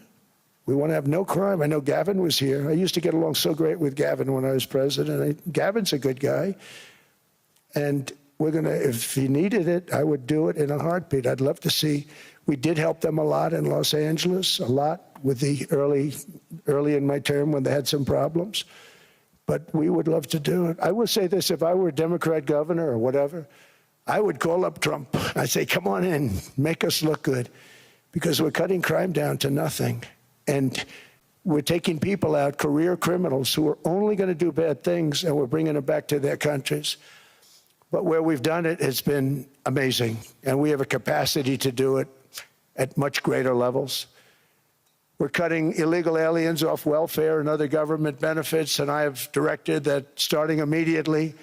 We want to have no crime. I know Gavin was here. I used to get along so great with Gavin when I was president. Gavin's a good guy. And we're going to, if he needed it, I would do it in a heartbeat. I'd love to see. We did help them a lot in Los Angeles, a lot with the early in my term when they had some problems. But we would love to do it. I will say this, if I were a Democrat governor or whatever, I would call up Trump. I'd say, come on in, make us look good, because we're cutting crime down to nothing. And we're taking people out, career criminals who are only going to do bad things, and we're bringing them back to their countries. But where we've done it, it's been amazing. And we have a capacity to do it at much greater levels. We're cutting illegal aliens off welfare and other government benefits, and I have directed that starting immediately,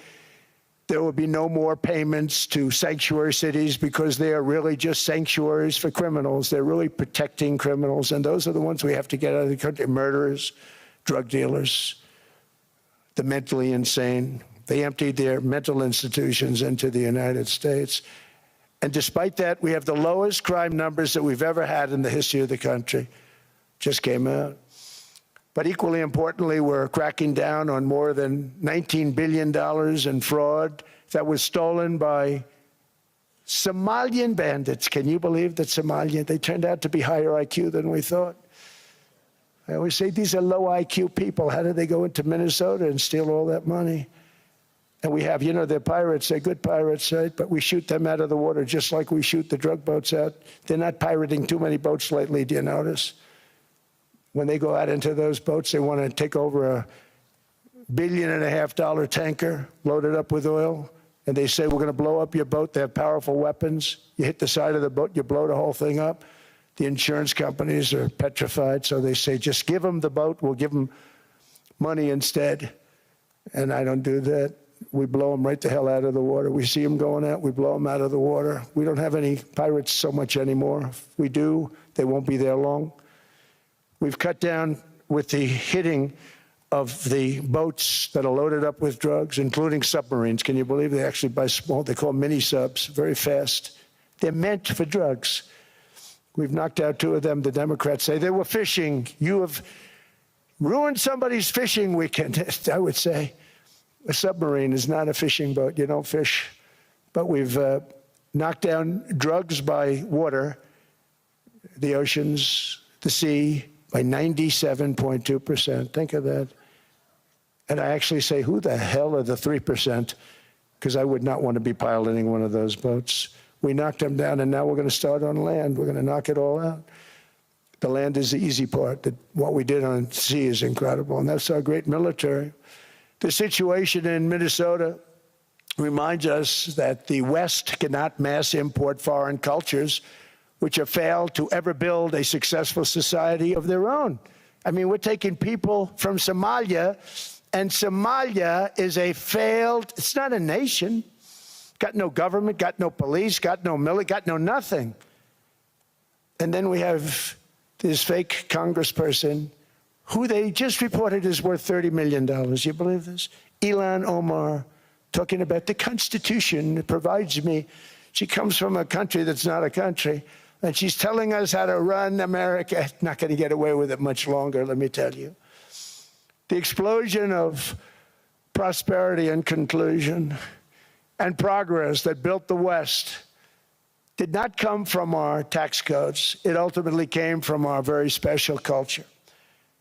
there will be no more payments to sanctuary cities, because they are really just sanctuaries for criminals. They're really protecting criminals, and those are the ones we have to get out of the country. Murderers, drug dealers, the mentally insane. They emptied their mental institutions into the United States. And despite that, we have the lowest crime numbers that we've ever had in the history of the country. Just came out. But equally importantly, we're cracking down on more than $19 billion in fraud that was stolen by Somalian bandits. Can you believe that Somalian? They turned out to be higher IQ than we thought. I always say these are low IQ people. How did they go into Minnesota and steal all that money? And we have, you know, they're pirates. They're good pirates, right? But we shoot them out of the water just like we shoot the drug boats out. They're not pirating too many boats lately, do you notice? When they go out into those boats, they want to take over $1.5 billion tanker loaded up with oil, and they say, we're going to blow up your boat. They have powerful weapons. You hit the side of the boat, you blow the whole thing up. The insurance companies are petrified, so they say, just give them the boat. We'll give them money instead. And I don't do that. We blow them right the hell out of the water. We see them going out, we blow them out of the water. We don't have any pirates so much anymore. If we do, they won't be there long. We've cut down with the hitting of the boats that are loaded up with drugs, including submarines. Can you believe they actually buy small, they call mini subs, very fast. They're meant for drugs. We've knocked out 2 of them. The Democrats say they were fishing. You have ruined somebody's fishing weekend, I would say. A submarine is not a fishing boat. You don't fish. But we've knocked down drugs by water, the oceans, the sea, by 97.2%. Think of that. And I actually say, who the hell are the 3%? Because I would not want to be piloting one of those boats. We knocked them down, and now we're going to start on land. We're going to knock it all out. The land is the easy part. What we did on sea is incredible, and that's our great military. The situation in Minnesota, reminds us that the West cannot mass import foreign cultures which have failed to ever build a successful society of their own. I mean, we're taking people from Somalia, and Somalia is a failed, it's not a nation, got no government, got no police, got no military, got no nothing. And then we have this fake congressperson who they just reported is worth $30 million. You believe this? Ilhan Omar, talking about the Constitution that provides me. She comes from a country that's not a country, and she's telling us how to run America. Not going to get away with it much longer, let me tell you. The explosion of prosperity and conclusion and progress that built the West did not come from our tax codes. It ultimately came from our very special culture.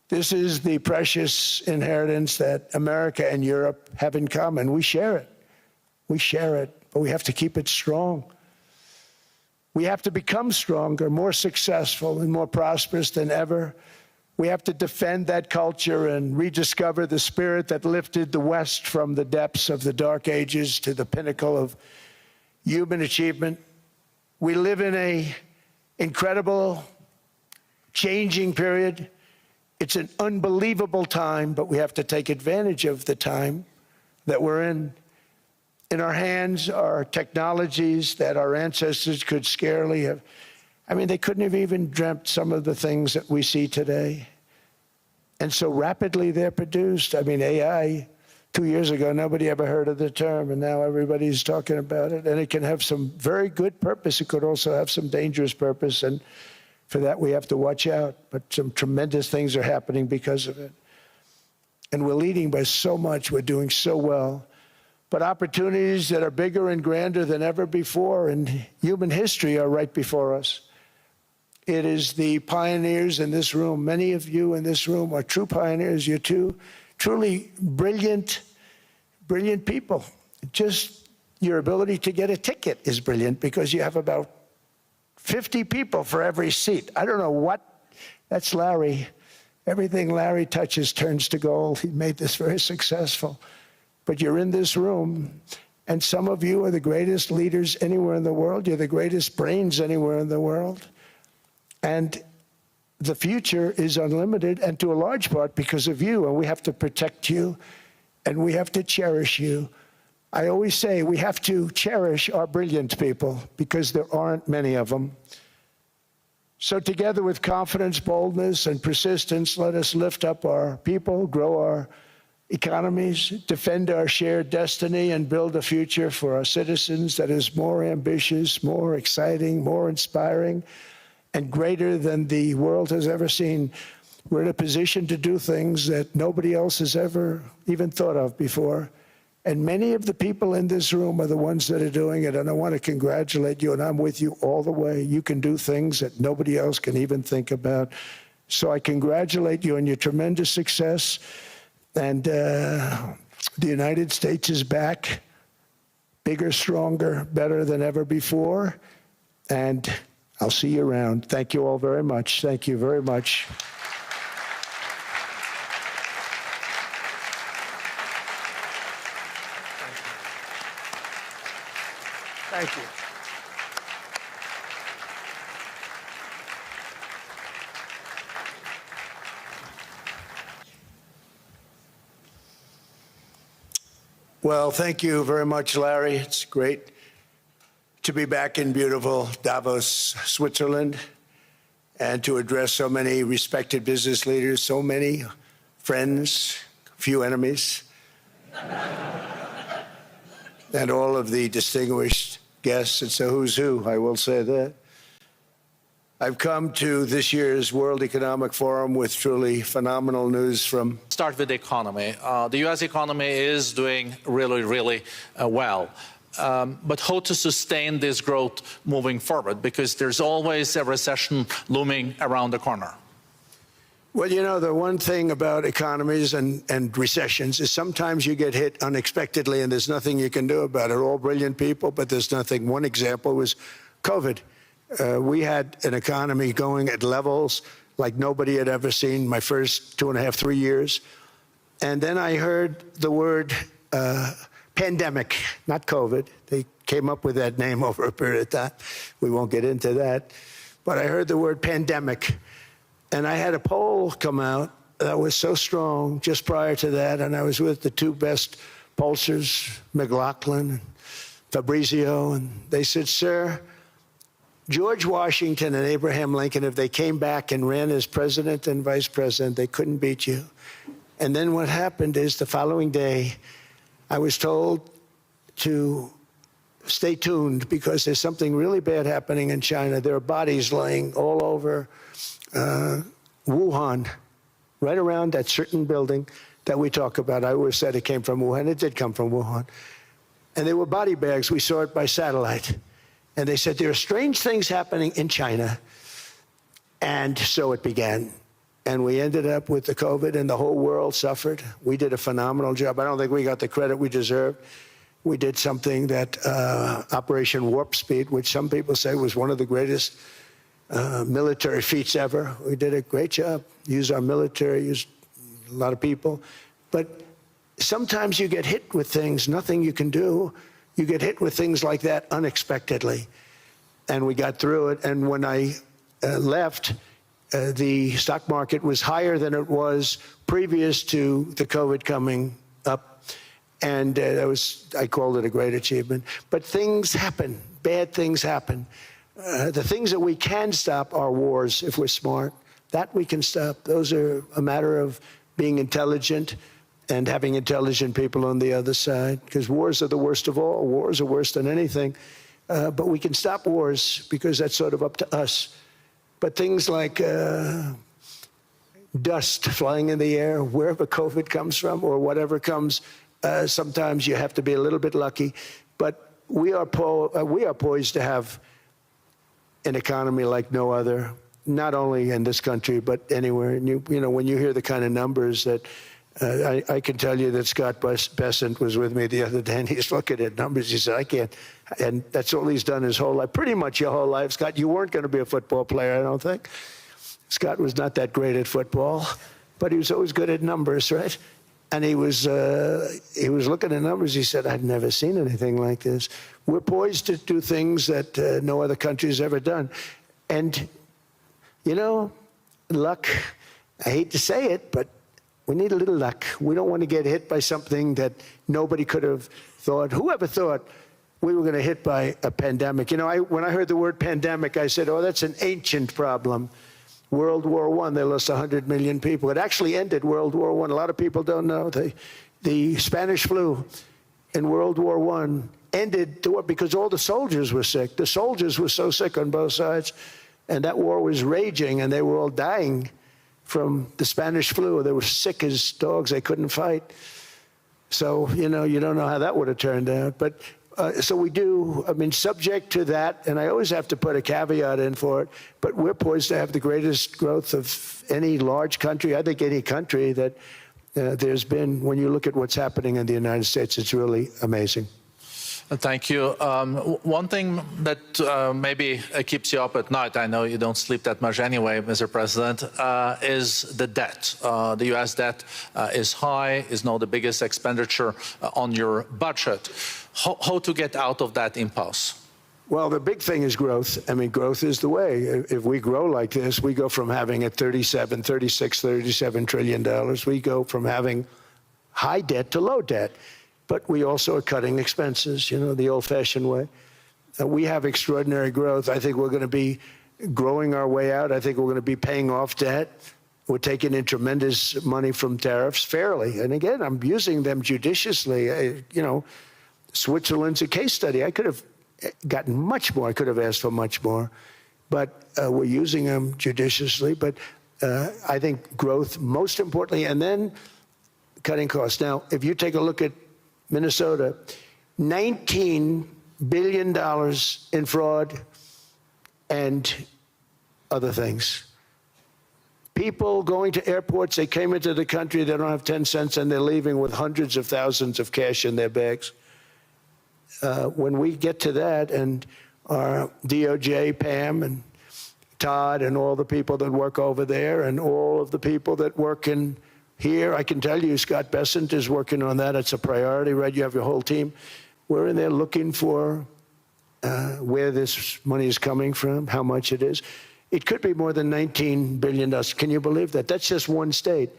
This is the precious inheritance that America and Europe have in common. We share it. We share it, but we have to keep it strong. We have to become stronger, more successful, and more prosperous than ever. We have to defend that culture and rediscover the spirit that lifted the West from the depths of the Dark Ages to the pinnacle of human achievement. We live in an incredible, changing period. It's an unbelievable time, but we have to take advantage of the time that we're in. In our hands are technologies that our ancestors could scarcely have. I mean, they couldn't have even dreamt some of the things that we see today. And so rapidly they're produced. I mean, AI, 2 years ago, nobody ever heard of the term, and now everybody's talking about it. And it can have some very good purpose. It could also have some dangerous purpose, and for that we have to watch out. But some tremendous things are happening because of it. And we're leading by so much. We're doing so well. But opportunities that are bigger and grander than ever before in human history are right before us. It is the pioneers in this room. Many of you in this room are true pioneers. You're truly brilliant, brilliant people. Just your ability to get a ticket is brilliant because you have about 50 people for every seat. I don't know what, that's Larry. Everything Larry touches turns to gold. He made this very successful. But you're in this room, and some of you are the greatest leaders anywhere in the world. You're the greatest brains anywhere in the world. And the future is unlimited, and to a large part because of you, and we have to protect you, and we have to cherish you. I always say we have to cherish our brilliant people because there aren't many of them. So together with confidence, boldness, and persistence, let us lift up our people, grow our economies, defend our shared destiny, and build a future for our citizens that is more ambitious, more exciting, more inspiring, and greater than the world has ever seen. We're in a position to do things that nobody else has ever even thought of before. And many of the people in this room are the ones that are doing it, and I want to congratulate you, and I'm with you all the way. You can do things that nobody else can even think about. So I congratulate you on your tremendous success. And the United States is back, bigger, stronger, better than ever before. And I'll see you around. Thank you all very much. Thank you very much. Thank you. Well, thank you very much, Larry. It's great to be back in beautiful Davos, Switzerland, and to address so many respected business leaders, so many friends, few enemies, and all of the distinguished guests. It's a who's who, I will say that. I've come to this year's World Economic Forum with truly phenomenal news from... Start with the economy. The U.S. economy is doing really well. But how to sustain this growth moving forward? Because there's always a recession looming around the corner. Well, you know, the one thing about economies and recessions is sometimes you get hit unexpectedly and there's nothing you can do about it. All brilliant people, but there's nothing. One example was COVID. We had an economy going at levels like nobody had ever seen my first 2.5, 3 years. And then I heard the word pandemic, not COVID. They came up with that name over a period of time. We won't get into that. But I heard the word pandemic, and I had a poll come out that was so strong just prior to that, and I was with the two best pollsters, McLaughlin and Fabrizio, and they said, sir, George Washington and Abraham Lincoln, if they came back and ran as president and vice president, they couldn't beat you. And then what happened is the following day, I was told to stay tuned because there's something really bad happening in China. There are bodies laying all over Wuhan, right around that certain building that we talk about. I always said it came from Wuhan. It did come from Wuhan. And they were body bags. We saw it by satellite. And they said, there are strange things happening in China. And so it began. And we ended up with the COVID, and the whole world suffered. We did a phenomenal job. I don't think we got the credit we deserved. We did something that Operation Warp Speed, which some people say was one of the greatest military feats ever. We did a great job. Used our military, used a lot of people. But sometimes you get hit with things, nothing you can do. You get hit with things like that unexpectedly. And we got through it. And when I left, the stock market was higher than it was previous to the COVID coming up. And I called it a great achievement. But things happen. Bad things happen. The things that we can stop are wars if we're smart. That we can stop. Those are a matter of being intelligent and having intelligent people on the other side, because wars are the worst of all. Wars are worse than anything. But we can stop wars because that's sort of up to us. But things like dust flying in the air, wherever COVID comes from or whatever comes, sometimes you have to be a little bit lucky. But we are poised to have an economy like no other, not only in this country, but anywhere. And you know, when you hear the kind of numbers that I can tell you that Scott Bessent was with me the other day, and he's looking at numbers. He said, I can't. And that's all he's done his whole life, pretty much your whole life. Scott, you weren't going to be a football player, I don't think. Scott was not that great at football, but he was always good at numbers, right? And he was looking at numbers. He said, I've never seen anything like this. We're poised to do things that no other country has ever done. And, you know, luck, I hate to say it, but we need a little luck. We don't want to get hit by something that nobody could have thought. Whoever thought we were going to hit by a pandemic? You know, when I heard the word pandemic, I said, oh, that's an ancient problem. World War I, they lost 100 million people. It actually ended World War I. A lot of people don't know. The Spanish flu in World War I ended the war because all the soldiers were sick. The soldiers were so sick on both sides, and that war was raging, and they were all dying from the Spanish flu. They were sick as dogs. They couldn't fight. So, you know, you don't know how that would have turned out. But so we do, I mean, subject to that, and I always have to put a caveat in for it, but we're poised to have the greatest growth of any large country, I think any country that there's been. When you look at what's happening in the United States, it's really amazing. Thank you. One thing that maybe keeps you up at night, I know you don't sleep that much anyway, Mr. President, is the debt. The U.S. debt is high, is now the biggest expenditure on your budget. How to get out of that impasse? Well, the big thing is growth. I mean, growth is the way. If we grow like this, we go from having at $37 trillion, we go from having high debt to low debt. But we also are cutting expenses, you know, the old-fashioned way. We have extraordinary growth. I think we're going to be growing our way out. I think we're going to be paying off debt. We're taking in tremendous money from tariffs fairly. And again, I'm using them judiciously. You know, Switzerland's a case study. I could have gotten much more. I could have asked for much more. But we're using them judiciously. But I think growth, most importantly, and then cutting costs. Now, if you take a look at Minnesota, $19 billion in fraud and other things. People going to airports, they came into the country, they don't have 10 cents, and they're leaving with hundreds of thousands of cash in their bags. When we get to that, and our DOJ, Pam, and Todd, and all the people that work over there, and all of the people that work in Here, I can tell you, Scott Bessent is working on that. It's a priority, right? You have your whole team. We're in there looking for where this money is coming from, how much it is. It could be more than $19 billion. Can you believe that? That's just one state.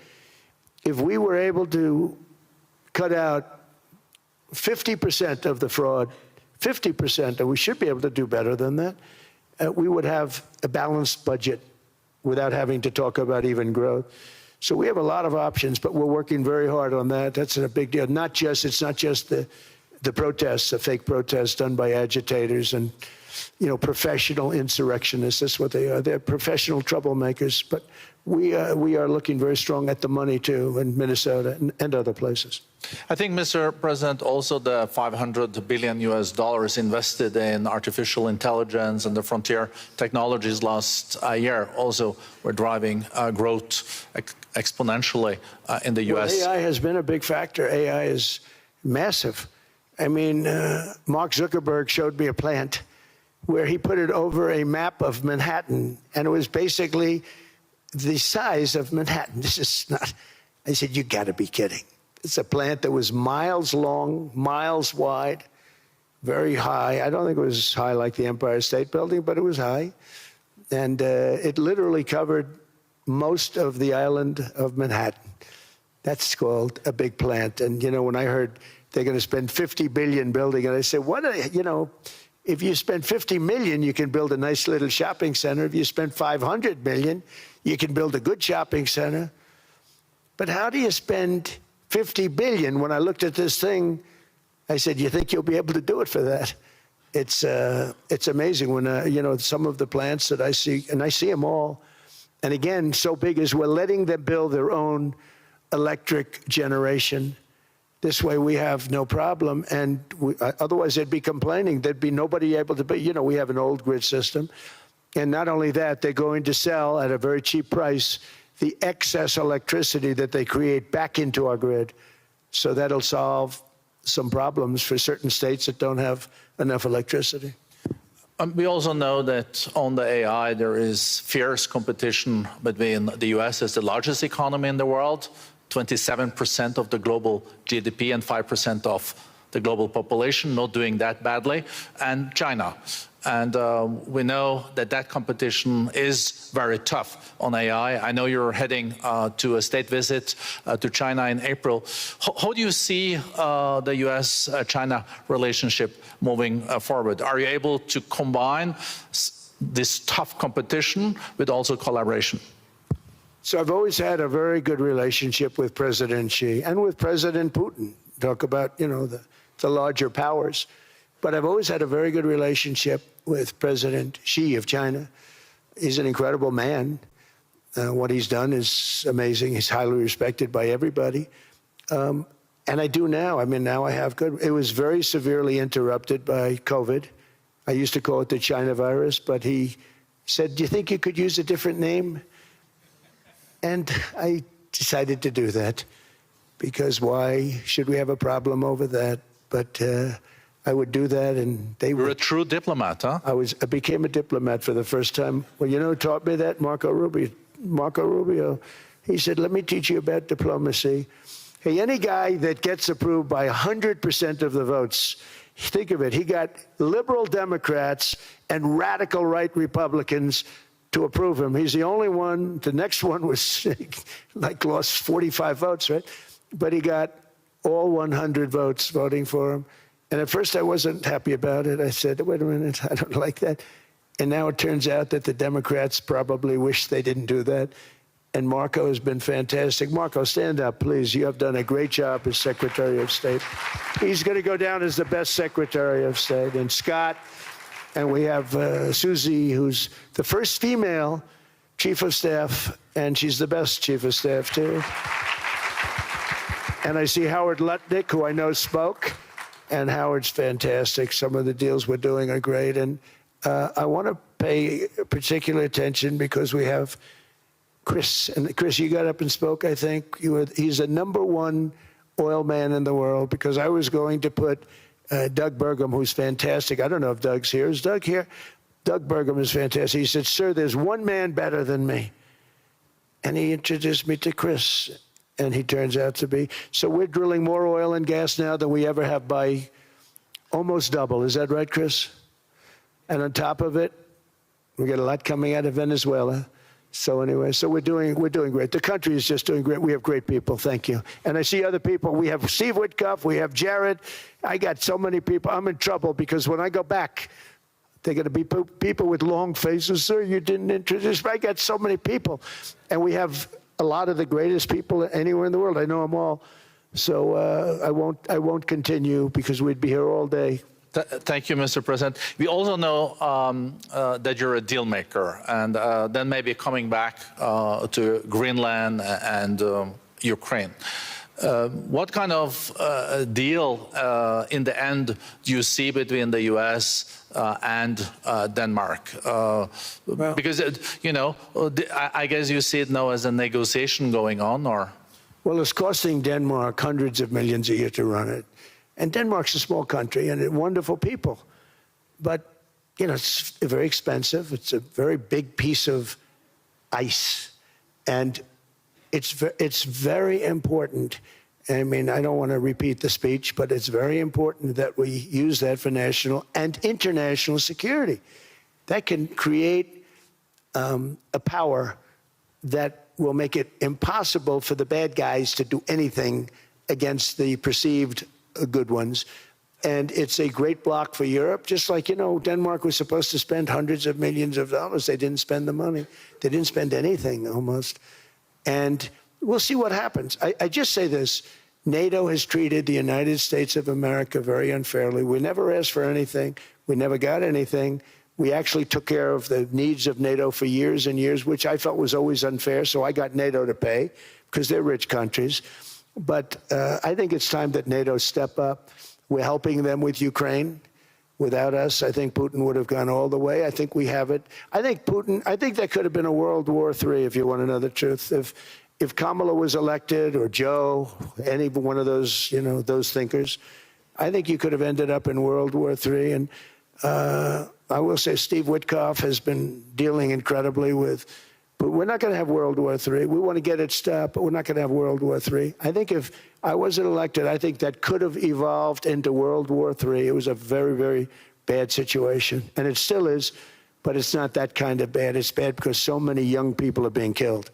If we were able to cut out 50% of the fraud, 50%, and we should be able to do better than that, we would have a balanced budget without having to talk about even growth. So we have a lot of options, but we're working very hard on that. That's a big deal. It's not just the protests, the fake protests done by agitators and, professional insurrectionists. That's what they are. They're professional troublemakers. But we are looking very strong at the money, too, in Minnesota and other places. I think, Mr. President, also the $500 billion invested in artificial intelligence and the frontier technologies last year also were driving growth exponentially in the U.S. Well, AI has been a big factor. AI is massive. I mean, Mark Zuckerberg showed me a plant where he put it over a map of Manhattan, and it was basically the size of Manhattan. This is not, I said, you got to be kidding. It's a plant that was miles long, miles wide, very high. I don't think it was high like the Empire State Building, but it was high. And it literally covered most of the island of Manhattan. That's called a big plant. And, when I heard they're going to spend $50 billion building it, I said, if you spend $50 million, you can build a nice little shopping center. If you spend $500 million, you can build a good shopping center. But how do you spend $50 billion? When I looked at this thing, I said, you think you'll be able to do it for that? It's amazing when, some of the plants that I see, and I see them all, and again, so big is we're letting them build their own electric generation. This way we have no problem, and otherwise they'd be complaining. There'd be nobody able to be, we have an old grid system. And not only that, they're going to sell at a very cheap price the excess electricity that they create back into our grid. So that'll solve some problems for certain states that don't have enough electricity. We also know that on the AI, there is fierce competition between the U.S. as the largest economy in the world, 27% of the global GDP and 5% of the global population, not doing that badly, and China. And we know that competition is very tough on AI. I know you're heading to a state visit to China in April. How do you see the U.S.-China relationship moving forward? Are you able to combine this tough competition with also collaboration? So I've always had a very good relationship with President Xi and with President Putin. Talk about, the larger powers. But I've always had a very good relationship with President Xi of China. He's an incredible man. What he's done is amazing. He's highly respected by everybody. And I do now. Now I have good. It was very severely interrupted by COVID. I used to call it the China virus, but he said, do you think you could use a different name? And I decided to do that because why should we have a problem over that? But I would do that, and they were. You're a true diplomat, huh? I became a diplomat for the first time. Well, who taught me that? Marco Rubio. He said, let me teach you about diplomacy. Hey, any guy that gets approved by 100% of the votes, think of it, he got liberal Democrats and radical right Republicans to approve him. He's the only one. The next one was lost 45 votes, right? But he got all 100 votes voting for him. And at first I wasn't happy about it. I said, wait a minute, I don't like that. And now it turns out that the Democrats probably wish they didn't do that. And Marco has been fantastic. Marco, stand up, please. You have done a great job as Secretary of State. He's going to go down as the best Secretary of State. And Scott, and we have Susie, who's the first female Chief of Staff, and she's the best Chief of Staff, too. And I see Howard Lutnick, who I know spoke, and Howard's fantastic. Some of the deals we're doing are great. And I want to pay particular attention because we have Chris. And Chris, you got up and spoke, I think. He's the #1 oil man in the world, because I was going to put Doug Burgum, who's fantastic. I don't know if Doug's here. Is Doug here? Doug Burgum is fantastic. He said, sir, there's one man better than me. And he introduced me to Chris. and he turns out to be. So we're drilling more oil and gas now than we ever have by almost double. Is that right, Chris? And on top of it, we get a lot coming out of Venezuela. So anyway, so we're doing great. The country is just doing great. We have great people. Thank you. And I see other people. We have Steve Witkoff. We have Jared. I got so many people. I'm in trouble because when I go back, they're going to be people with long faces. Sir, you didn't introduce me. I got so many people. And we have a lot of the greatest people anywhere in the world. I know them all. So I won't continue because we'd be here all day. Thank you, Mr. President. We also know that you're a deal maker, and then maybe coming back to Greenland and Ukraine. What kind of deal in the end do you see between the U.S. And Denmark? Because, you know, I guess you see it now as a negotiation going on, or? Well, it's costing Denmark hundreds of millions a year to run it. And Denmark's a small country and wonderful people. But, you know, it's very expensive. It's a very big piece of ice. And it's very important. I mean, I don't want to repeat the speech, but it's very important that we use that for national and international security. That can create a power that will make it impossible for the bad guys to do anything against the perceived good ones. And it's a great block for Europe, just like, you know, Denmark was supposed to spend hundreds of millions of dollars. They didn't spend the money. They didn't spend anything almost. And we'll see what happens. I just say this. NATO has treated the United States of America very unfairly. We never asked for anything. We never got anything. We actually took care of the needs of NATO for years and years, which I felt was always unfair. So I got NATO to pay because they're rich countries. But I think it's time that NATO step up. We're helping them with Ukraine. Without us, I think Putin would have gone all the way. I think we have it. I think that could have been a World War III, if you want to know the truth. If Kamala was elected, or Joe, any one of those, you know, those thinkers, I think you could have ended up in World War III. And I will say Steve Witkoff has been dealing incredibly with. But we're not going to have World War III. We want to get it stopped, but we're not going to have World War III. I think if I wasn't elected, I think that could have evolved into World War III. It was a very, very bad situation. And it still is, but it's not that kind of bad. It's bad because so many young people are being killed.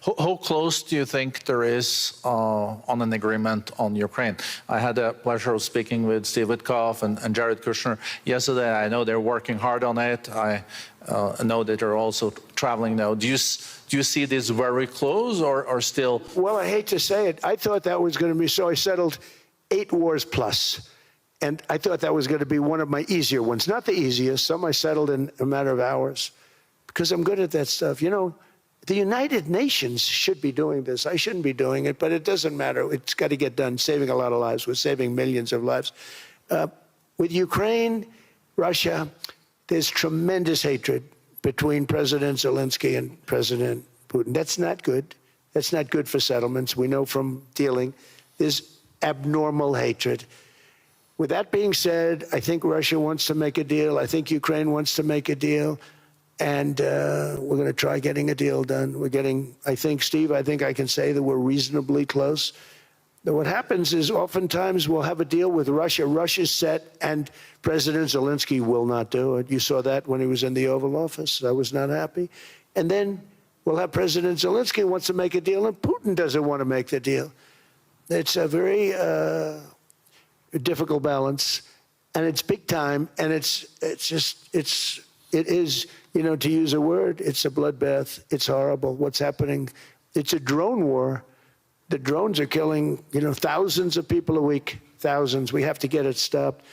How close do you think there is on an agreement on Ukraine? I had the pleasure of speaking with Steve Witkoff and Jared Kushner yesterday. I know they're working hard on it. I know that they're also traveling now. Do you see this very close or still? Well, I hate to say it. I thought that was going to be so. I settled 8 wars plus. And I thought that was going to be one of my easier ones. Not the easiest. Some I settled in a matter of hours because I'm good at that stuff. You know, the United Nations should be doing this. I shouldn't be doing it, but it doesn't matter. It's got to get done, saving a lot of lives. We're saving millions of lives. With Ukraine, Russia, there's tremendous hatred between President Zelensky and President Putin. That's not good. That's not good for settlements. We know from dealing. There's abnormal hatred. With that being said, I think Russia wants to make a deal. I think Ukraine wants to make a deal. And we're going to try getting a deal done. We're getting, I think, Steve, I think I can say that we're reasonably close. But what happens is oftentimes we'll have a deal with Russia. Russia's set, and President Zelensky will not do it. You saw that when he was in the Oval Office. I was not happy. And then we'll have President Zelensky wants to make a deal, and Putin doesn't want to make the deal. It's a very difficult balance, and it's big time, and it is, you know, to use a word, it's a bloodbath. It's horrible what's happening. It's a drone war. The drones are killing, you know, thousands of people a week, thousands. We have to get it stopped.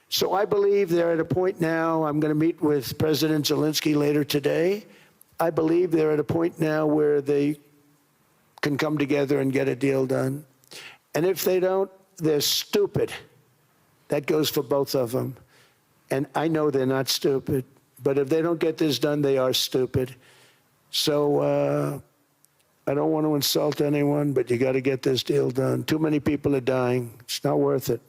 So I believe they're at a point now. I'm going to meet with President Zelensky later today. I believe they're at a point now where they can come together and get a deal done. And if they don't, they're stupid. That goes for both of them. And I know they're not stupid. But if they don't get this done, they are stupid. So I don't want to insult anyone, but you got to get this deal done. Too many people are dying. It's not worth it.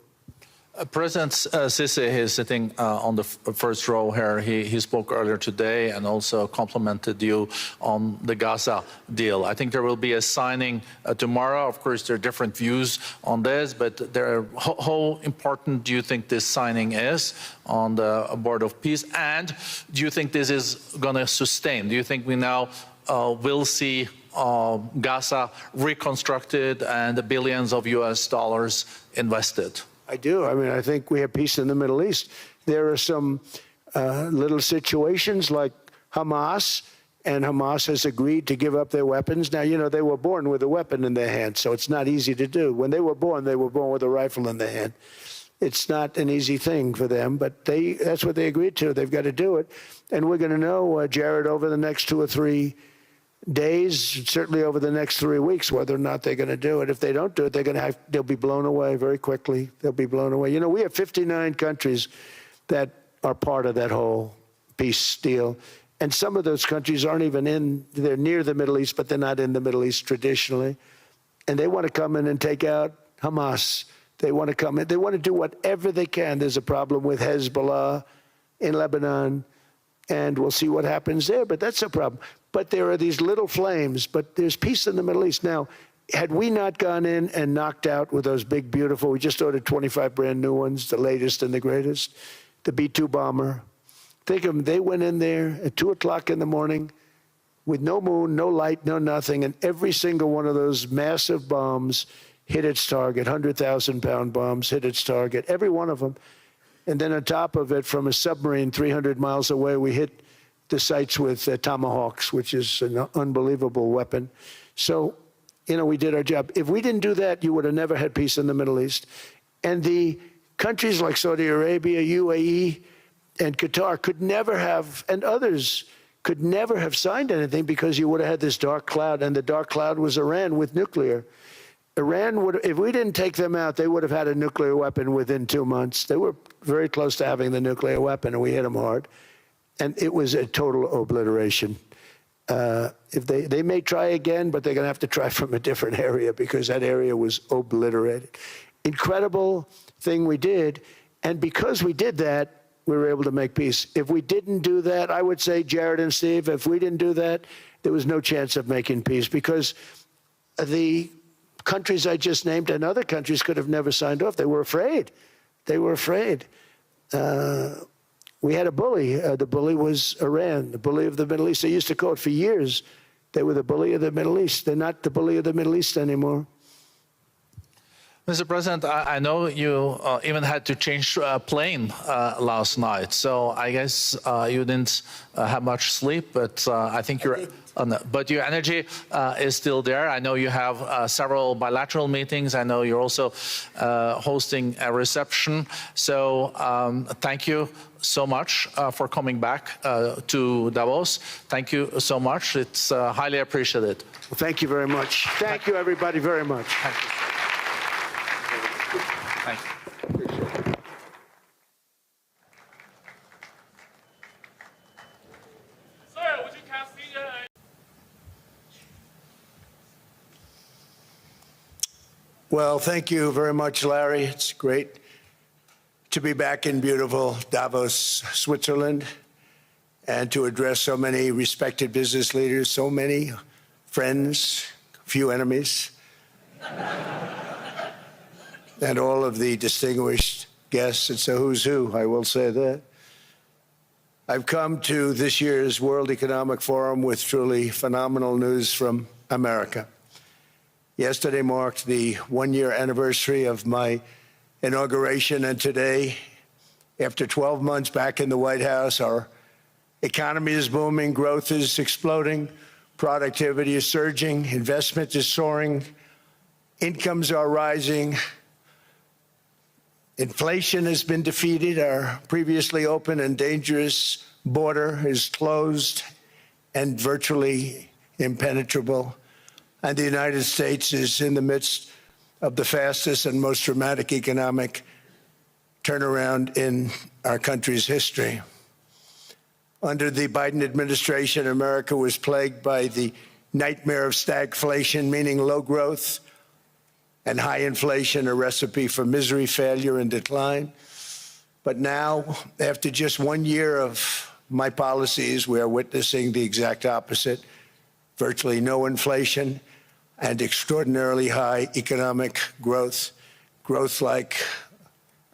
President Sisi is sitting on the first row here. He spoke earlier today and also complimented you on the Gaza deal. I think there will be a signing tomorrow. Of course, there are different views on this, but how important do you think this signing is on the Board of Peace? And do you think this is going to sustain? Do you think we now will see Gaza reconstructed and the billions of US dollars invested? I do. I mean, I think we have peace in the Middle East. There are some little situations like Hamas, and Hamas has agreed to give up their weapons. Now, you know, they were born with a weapon in their hand, so it's not easy to do. When they were born with a rifle in their hand. It's not an easy thing for them, but that's what they agreed to. They've got to do it. And we're going to know, Jared, over the next 2 or 3 days, certainly over the next 3 weeks, whether or not they're going to do it. If they don't do it, they'll be blown away very quickly. They'll be blown away. You know, we have 59 countries that are part of that whole peace deal. And some of those countries aren't even they're near the Middle East, but they're not in the Middle East traditionally. And they want to come in and take out Hamas. They want to come in. They want to do whatever they can. There's a problem with Hezbollah in Lebanon, and we'll see what happens there, but that's a problem. But there are these little flames, but there's peace in the Middle East. Now, had we not gone in and knocked out with those big, beautiful, we just ordered 25 brand new ones, the latest and the greatest, the B-2 bomber. Think of them, they went in there at 2 o'clock in the morning with no moon, no light, no nothing, and every single one of those massive bombs hit its target, 100,000-pound bombs hit its target, every one of them. And then on top of it, from a submarine 300 miles away, we hit the sites with tomahawks, which is an unbelievable weapon. So, you know, we did our job. If we didn't do that, you would have never had peace in the Middle East. And the countries like Saudi Arabia, UAE, and Qatar could never have, and others could never have signed anything because you would have had this dark cloud, and the dark cloud was Iran with nuclear. Iran would, if we didn't take them out, they would have had a nuclear weapon within 2 months. They were very close to having the nuclear weapon, and we hit them hard. And it was a total obliteration. If they may try again, but they're going to have to try from a different area because that area was obliterated. Incredible thing we did. And because we did that, we were able to make peace. If we didn't do that, I would say, Jared and Steve, if we didn't do that, there was no chance of making peace because the countries I just named and other countries could have never signed off. They were afraid. They were afraid. We had a bully. The bully was Iran, the bully of the Middle East. They used to call it for years. They were the bully of the Middle East. They're not the bully of the Middle East anymore. Mr. President, I know you even had to change plane last night, so I guess you didn't have much sleep, but I think you're... but your energy is still there. I know you have several bilateral meetings. I know you're also hosting a reception. So thank you so much for coming back to Davos. Thank you so much. It's highly appreciated. Well, thank you very much. Thank you, everybody, very much. Thank you. Thank you. Well, thank you very much, Larry. It's great to be back in beautiful Davos, Switzerland, and to address so many respected business leaders, so many friends, few enemies, and all of the distinguished guests. It's a who's who, I will say that. I've come to this year's World Economic Forum with truly phenomenal news from America. Yesterday marked the one-year anniversary of my inauguration, and today, after 12 months back in the White House, our economy is booming, growth is exploding, productivity is surging, investment is soaring, incomes are rising, inflation has been defeated, our previously open and dangerous border is closed and virtually impenetrable. And the United States is in the midst of the fastest and most dramatic economic turnaround in our country's history. Under the Biden administration, America was plagued by the nightmare of stagflation, meaning low growth, and high inflation a recipe for misery, failure, and decline. But now, after just 1 year of my policies, we are witnessing the exact opposite: virtually no inflation and extraordinarily high economic growth. Growth like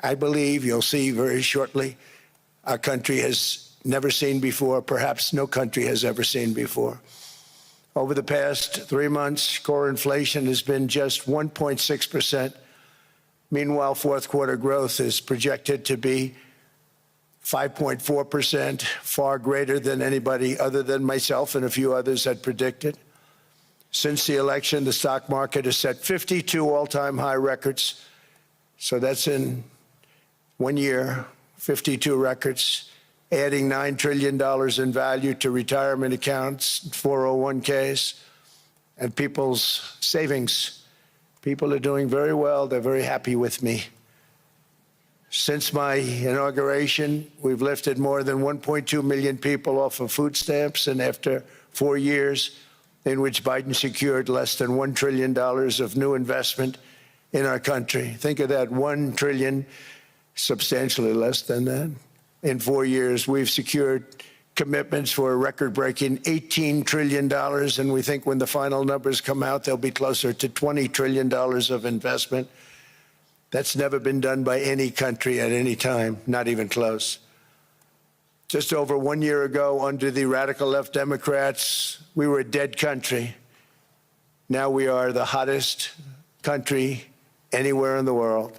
I believe you'll see very shortly our country has never seen before, perhaps no country has ever seen before. Over the past 3 months, core inflation has been just 1.6%. Meanwhile, fourth quarter growth is projected to be 5.4%, far greater than anybody other than myself and a few others had predicted. Since the election, the stock market has set 52 all-time high records. So that's in 1 year, 52 records, adding $9 trillion in value to retirement accounts, 401ks, and people's savings. People are doing very well. They're very happy with me. Since my inauguration, we've lifted more than 1.2 million people off of food stamps, and after 4 years in which Biden secured less than $1 trillion of new investment in our country. Think of that, 1 trillion, substantially less than that. In 4 years, we've secured commitments for a record-breaking $18 trillion, and we think when the final numbers come out, they'll be closer to $20 trillion of investment. That's never been done by any country at any time, not even close. Just over 1 year ago, under the radical left Democrats, we were a dead country. Now we are the hottest country anywhere in the world.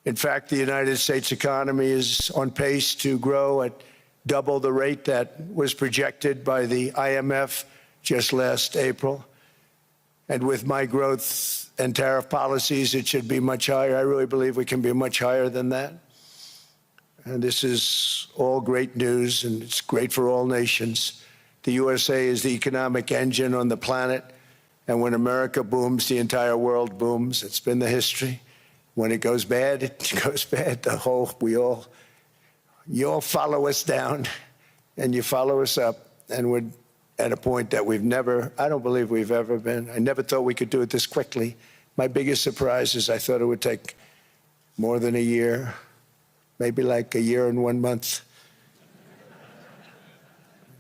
In fact, the United States economy is on pace to grow at double the rate that was projected by the IMF just last April. And with my growth and tariff policies, it should be much higher. I really believe we can be much higher than that. And this is all great news, and it's great for all nations. The USA is the economic engine on the planet, and when America booms, the entire world booms. It's been the history. When it goes bad, it goes bad. You all follow us down, and you follow us up, and we're at a point that I don't believe we've ever been. I never thought we could do it this quickly. My biggest surprise is I thought it would take more than a year, maybe like a year and 1 month.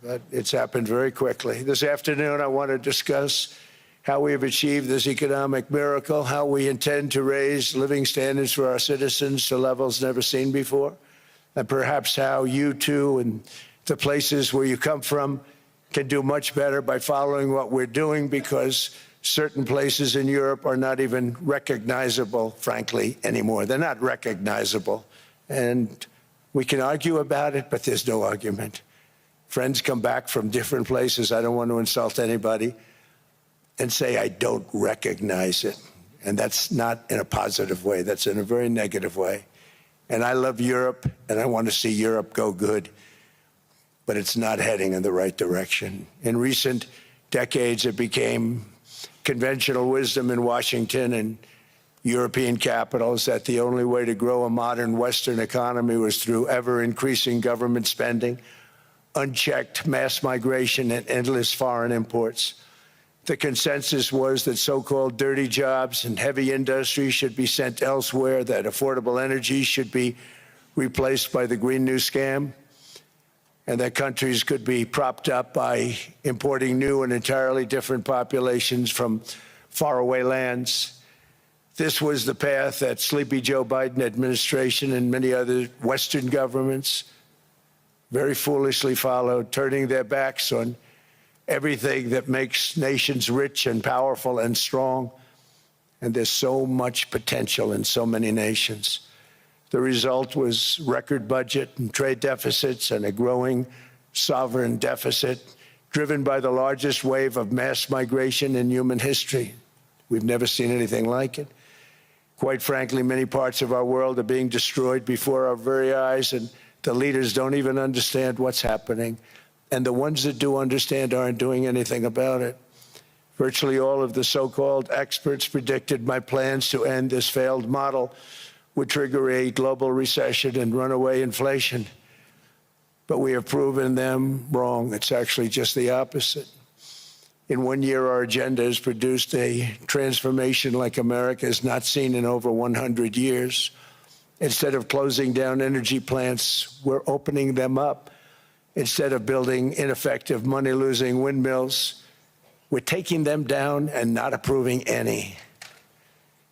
But it's happened very quickly. This afternoon, I want to discuss how we have achieved this economic miracle, how we intend to raise living standards for our citizens to levels never seen before, and perhaps how you too and the places where you come from can do much better by following what we're doing, because certain places in Europe are not even recognizable, frankly, anymore. They're not recognizable. And we can argue about it, but there's no argument. Friends come back from different places. I don't want to insult anybody, and say, I don't recognize it. And that's not in a positive way. That's in a very negative way. And I love Europe, and I want to see Europe go good, but it's not heading in the right direction. In recent decades, it became conventional wisdom in Washington and European capitals that the only way to grow a modern Western economy was through ever-increasing government spending, unchecked mass migration, and endless foreign imports. The consensus was that so-called dirty jobs and heavy industry should be sent elsewhere, that affordable energy should be replaced by the Green New Scam, and that countries could be propped up by importing new and entirely different populations from faraway lands. This was the path that Sleepy Joe Biden administration and many other Western governments very foolishly followed, turning their backs on everything that makes nations rich and powerful and strong. And there's so much potential in so many nations. The result was record budget and trade deficits and a growing sovereign deficit driven by the largest wave of mass migration in human history. We've never seen anything like it. Quite frankly, many parts of our world are being destroyed before our very eyes, and the leaders don't even understand what's happening. And the ones that do understand aren't doing anything about it. Virtually all of the so-called experts predicted my plans to end this failed model would trigger a global recession and runaway inflation. But we have proven them wrong. It's actually just the opposite. In 1 year, our agenda has produced a transformation like America has not seen in over 100 years. Instead of closing down energy plants, we're opening them up. Instead of building ineffective, money-losing windmills, we're taking them down and not approving any.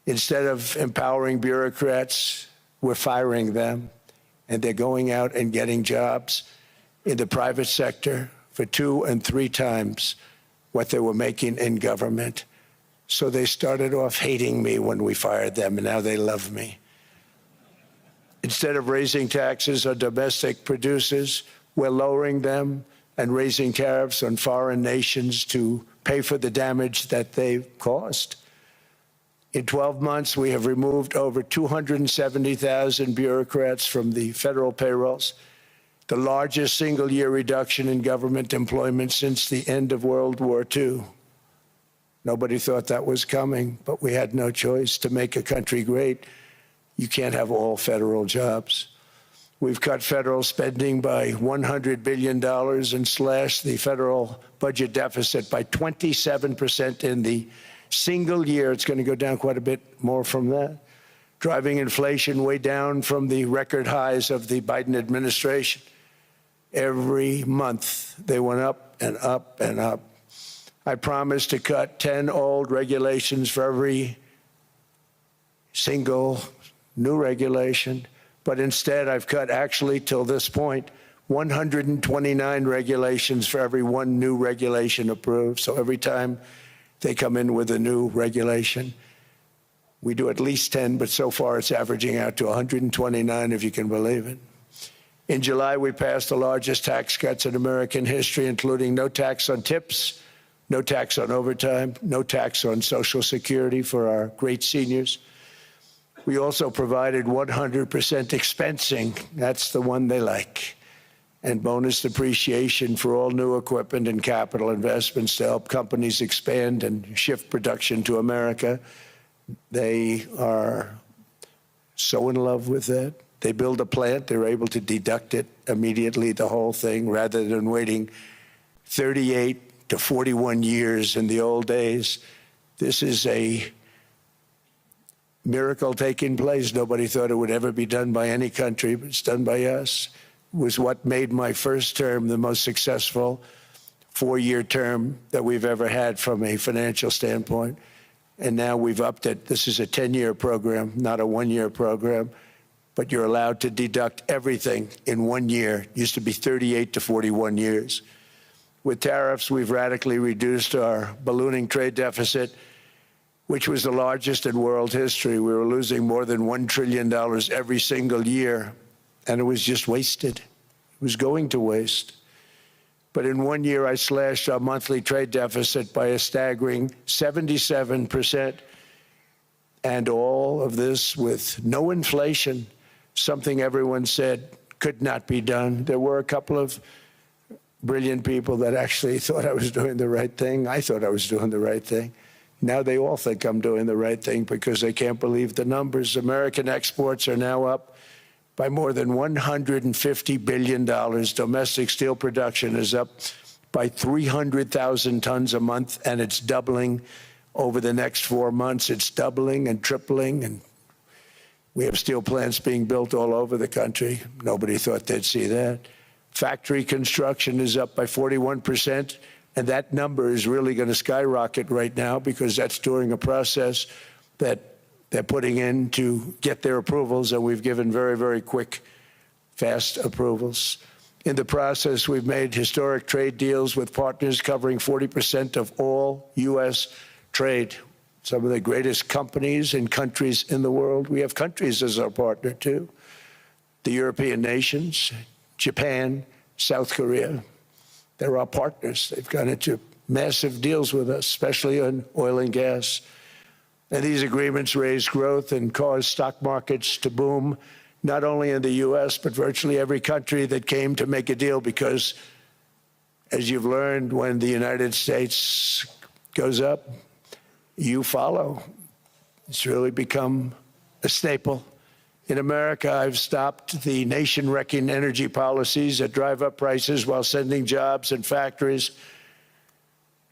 Instead of empowering bureaucrats, we're firing them, and they're going out and getting jobs in the private sector for 2 and 3 times what they were making in government. So they started off hating me when we fired them, and now they love me. Instead of raising taxes on domestic producers, we're lowering them and raising tariffs on foreign nations to pay for the damage that they've caused. In 12 months, we have removed over 270,000 bureaucrats from the federal payrolls, the largest single-year reduction in government employment since the end of World War II. Nobody thought that was coming, but we had no choice. To make a country great, you can't have all federal jobs. We've cut federal spending by $100 billion and slashed the federal budget deficit by 27% in the single year. It's going to go down quite a bit more from that, driving inflation way down from the record highs of the Biden administration. Every month, they went up and up and up. I promised to cut 10 old regulations for every single new regulation. But instead, I've cut, actually, till this point, 129 regulations for every 1 new regulation approved. So every time they come in with a new regulation, we do at least 10, but so far it's averaging out to 129, if you can believe it. In July, we passed the largest tax cuts in American history, including no tax on tips, no tax on overtime, no tax on Social Security for our great seniors. We also provided 100% expensing, that's the one they like, and bonus depreciation for all new equipment and capital investments to help companies expand and shift production to America. They are so in love with that. They build a plant, they're able to deduct it immediately, the whole thing, rather than waiting 38 to 41 years in the old days. This is a miracle taking place. Nobody thought it would ever be done by any country, but it's done by us. It was what made my first term the most successful 4-year term that we've ever had from a financial standpoint. And now we've upped it. This is a 10-year program, not a 1-year program, but you're allowed to deduct everything in 1 year. It used to be 38 to 41 years. With tariffs, we've radically reduced our ballooning trade deficit, which was the largest in world history. We were losing more than $1 trillion every single year, and it was just wasted. It was going to waste. But in 1 year, I slashed our monthly trade deficit by a staggering 77%, and all of this with no inflation, something everyone said could not be done. There were a couple of brilliant people that actually thought I was doing the right thing. I thought I was doing the right thing. Now they all think I'm doing the right thing because they can't believe the numbers. American exports are now up by more than $150 billion. Domestic steel production is up by 300,000 tons a month, and it's doubling over the next 4 months. It's doubling and tripling, and we have steel plants being built all over the country. Nobody thought they'd see that. Factory construction is up by 41%. And that number is really going to skyrocket right now because that's during a process that they're putting in to get their approvals, and we've given very, very quick, fast approvals. In the process, we've made historic trade deals with partners covering 40% of all U.S. trade. Some of the greatest companies and countries in the world. We have countries as our partner, too. The European nations, Japan, South Korea. They're our partners. They've gone into massive deals with us, especially on oil and gas. And these agreements raise growth and cause stock markets to boom, not only in the U.S., but virtually every country that came to make a deal, because, as you've learned, when the United States goes up, you follow. It's really become a staple. In America, I've stopped the nation-wrecking energy policies that drive up prices while sending jobs and factories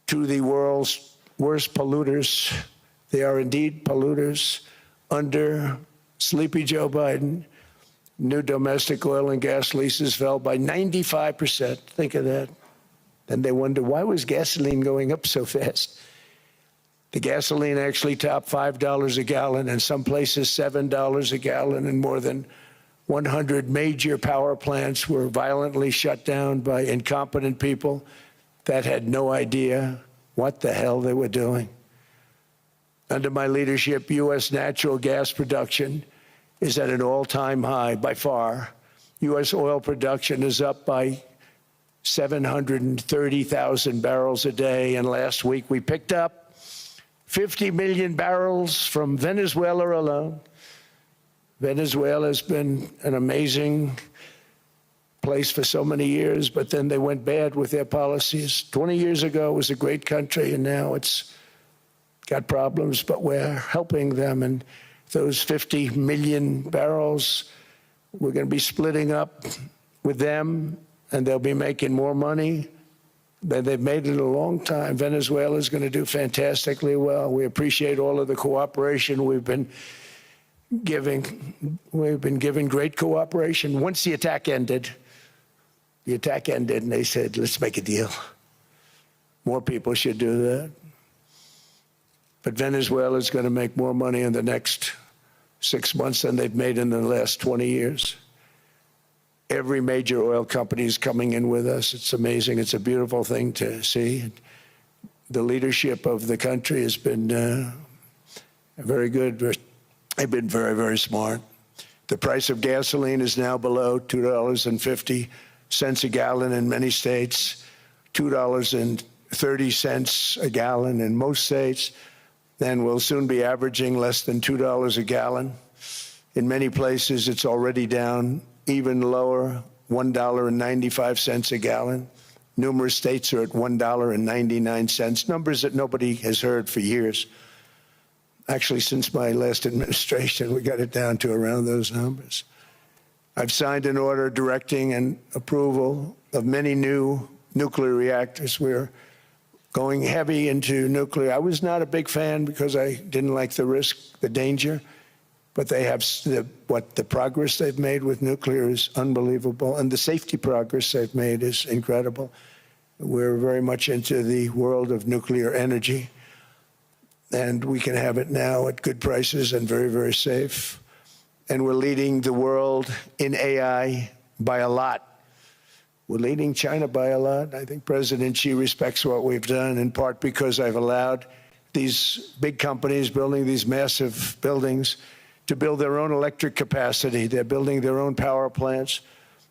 to the world's worst polluters. They are indeed polluters. Under sleepy Joe Biden, new domestic oil and gas leases fell by 95%. Think of that. Then they wonder, why was gasoline going up so fast? The gasoline actually topped $5 a gallon, and some places $7 a gallon, and more than 100 major power plants were violently shut down by incompetent people that had no idea what the hell they were doing. Under my leadership, U.S. natural gas production is at an all-time high by far. U.S. oil production is up by 730,000 barrels a day, and last week we picked up 50 million barrels from Venezuela alone. Venezuela has been an amazing place for so many years, but then they went bad with their policies. 20 years ago, it was a great country, and now it's got problems, but we're helping them. And those 50 million barrels, we're going to be splitting up with them, and they'll be making more money than they've made in a long time. Venezuela is going to do fantastically well. We appreciate all of the cooperation we've been giving. We've been giving great cooperation. Once the attack ended, and they said, let's make a deal. More people should do that. But Venezuela is going to make more money in the next 6 months than they've made in the last 20 years. Every major oil company is coming in with us. It's amazing. It's a beautiful thing to see. The leadership of the country has been very good. They've been very, very smart. The price of gasoline is now below $2.50 a gallon in many states, $2.30 a gallon in most states. Then we'll soon be averaging less than $2 a gallon. In many places, it's already down even lower, $1.95 a gallon. Numerous states are at $1.99, numbers that nobody has heard for years. Actually, since my last administration, we got it down to around those numbers. I've signed an order directing and approval of many new nuclear reactors. We're going heavy into nuclear. I was not a big fan because I didn't like the risk, the danger, but they have the progress they've made with nuclear is unbelievable, and the safety progress they've made is incredible. We're very much into the world of nuclear energy, and we can have it now at good prices and very, very safe. And we're leading the world in AI by a lot. We're leading China by a lot. I think President Xi respects what we've done, in part because I've allowed these big companies building these massive buildings to build their own electric capacity. They're building their own power plants,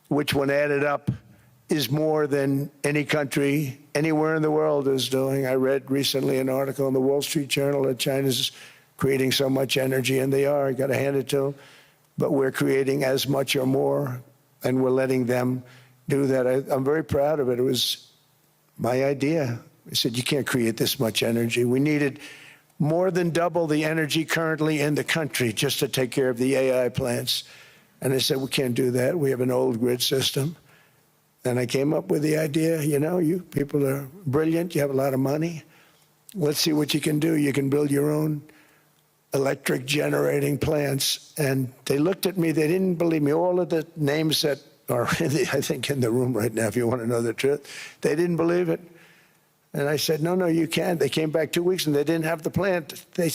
which when added up is more than any country anywhere in the world is doing. I read recently an article in the Wall Street Journal that China's creating so much energy, and they are. I got to hand it to them. But we're creating as much or more, and we're letting them do that. I'm very proud of it. It was my idea. I said, you can't create this much energy. We needed more than double the energy currently in the country just to take care of the AI plants. And I said, we can't do that. We have an old grid system. And I came up with the idea, you know, you people are brilliant. You have a lot of money. Let's see what you can do. You can build your own electric generating plants. And they looked at me. They didn't believe me. All of the names that are, I think, in the room right now, if you want to know the truth, they didn't believe it. And I said, no, you can't. They came back 2 weeks and they didn't have the plant. They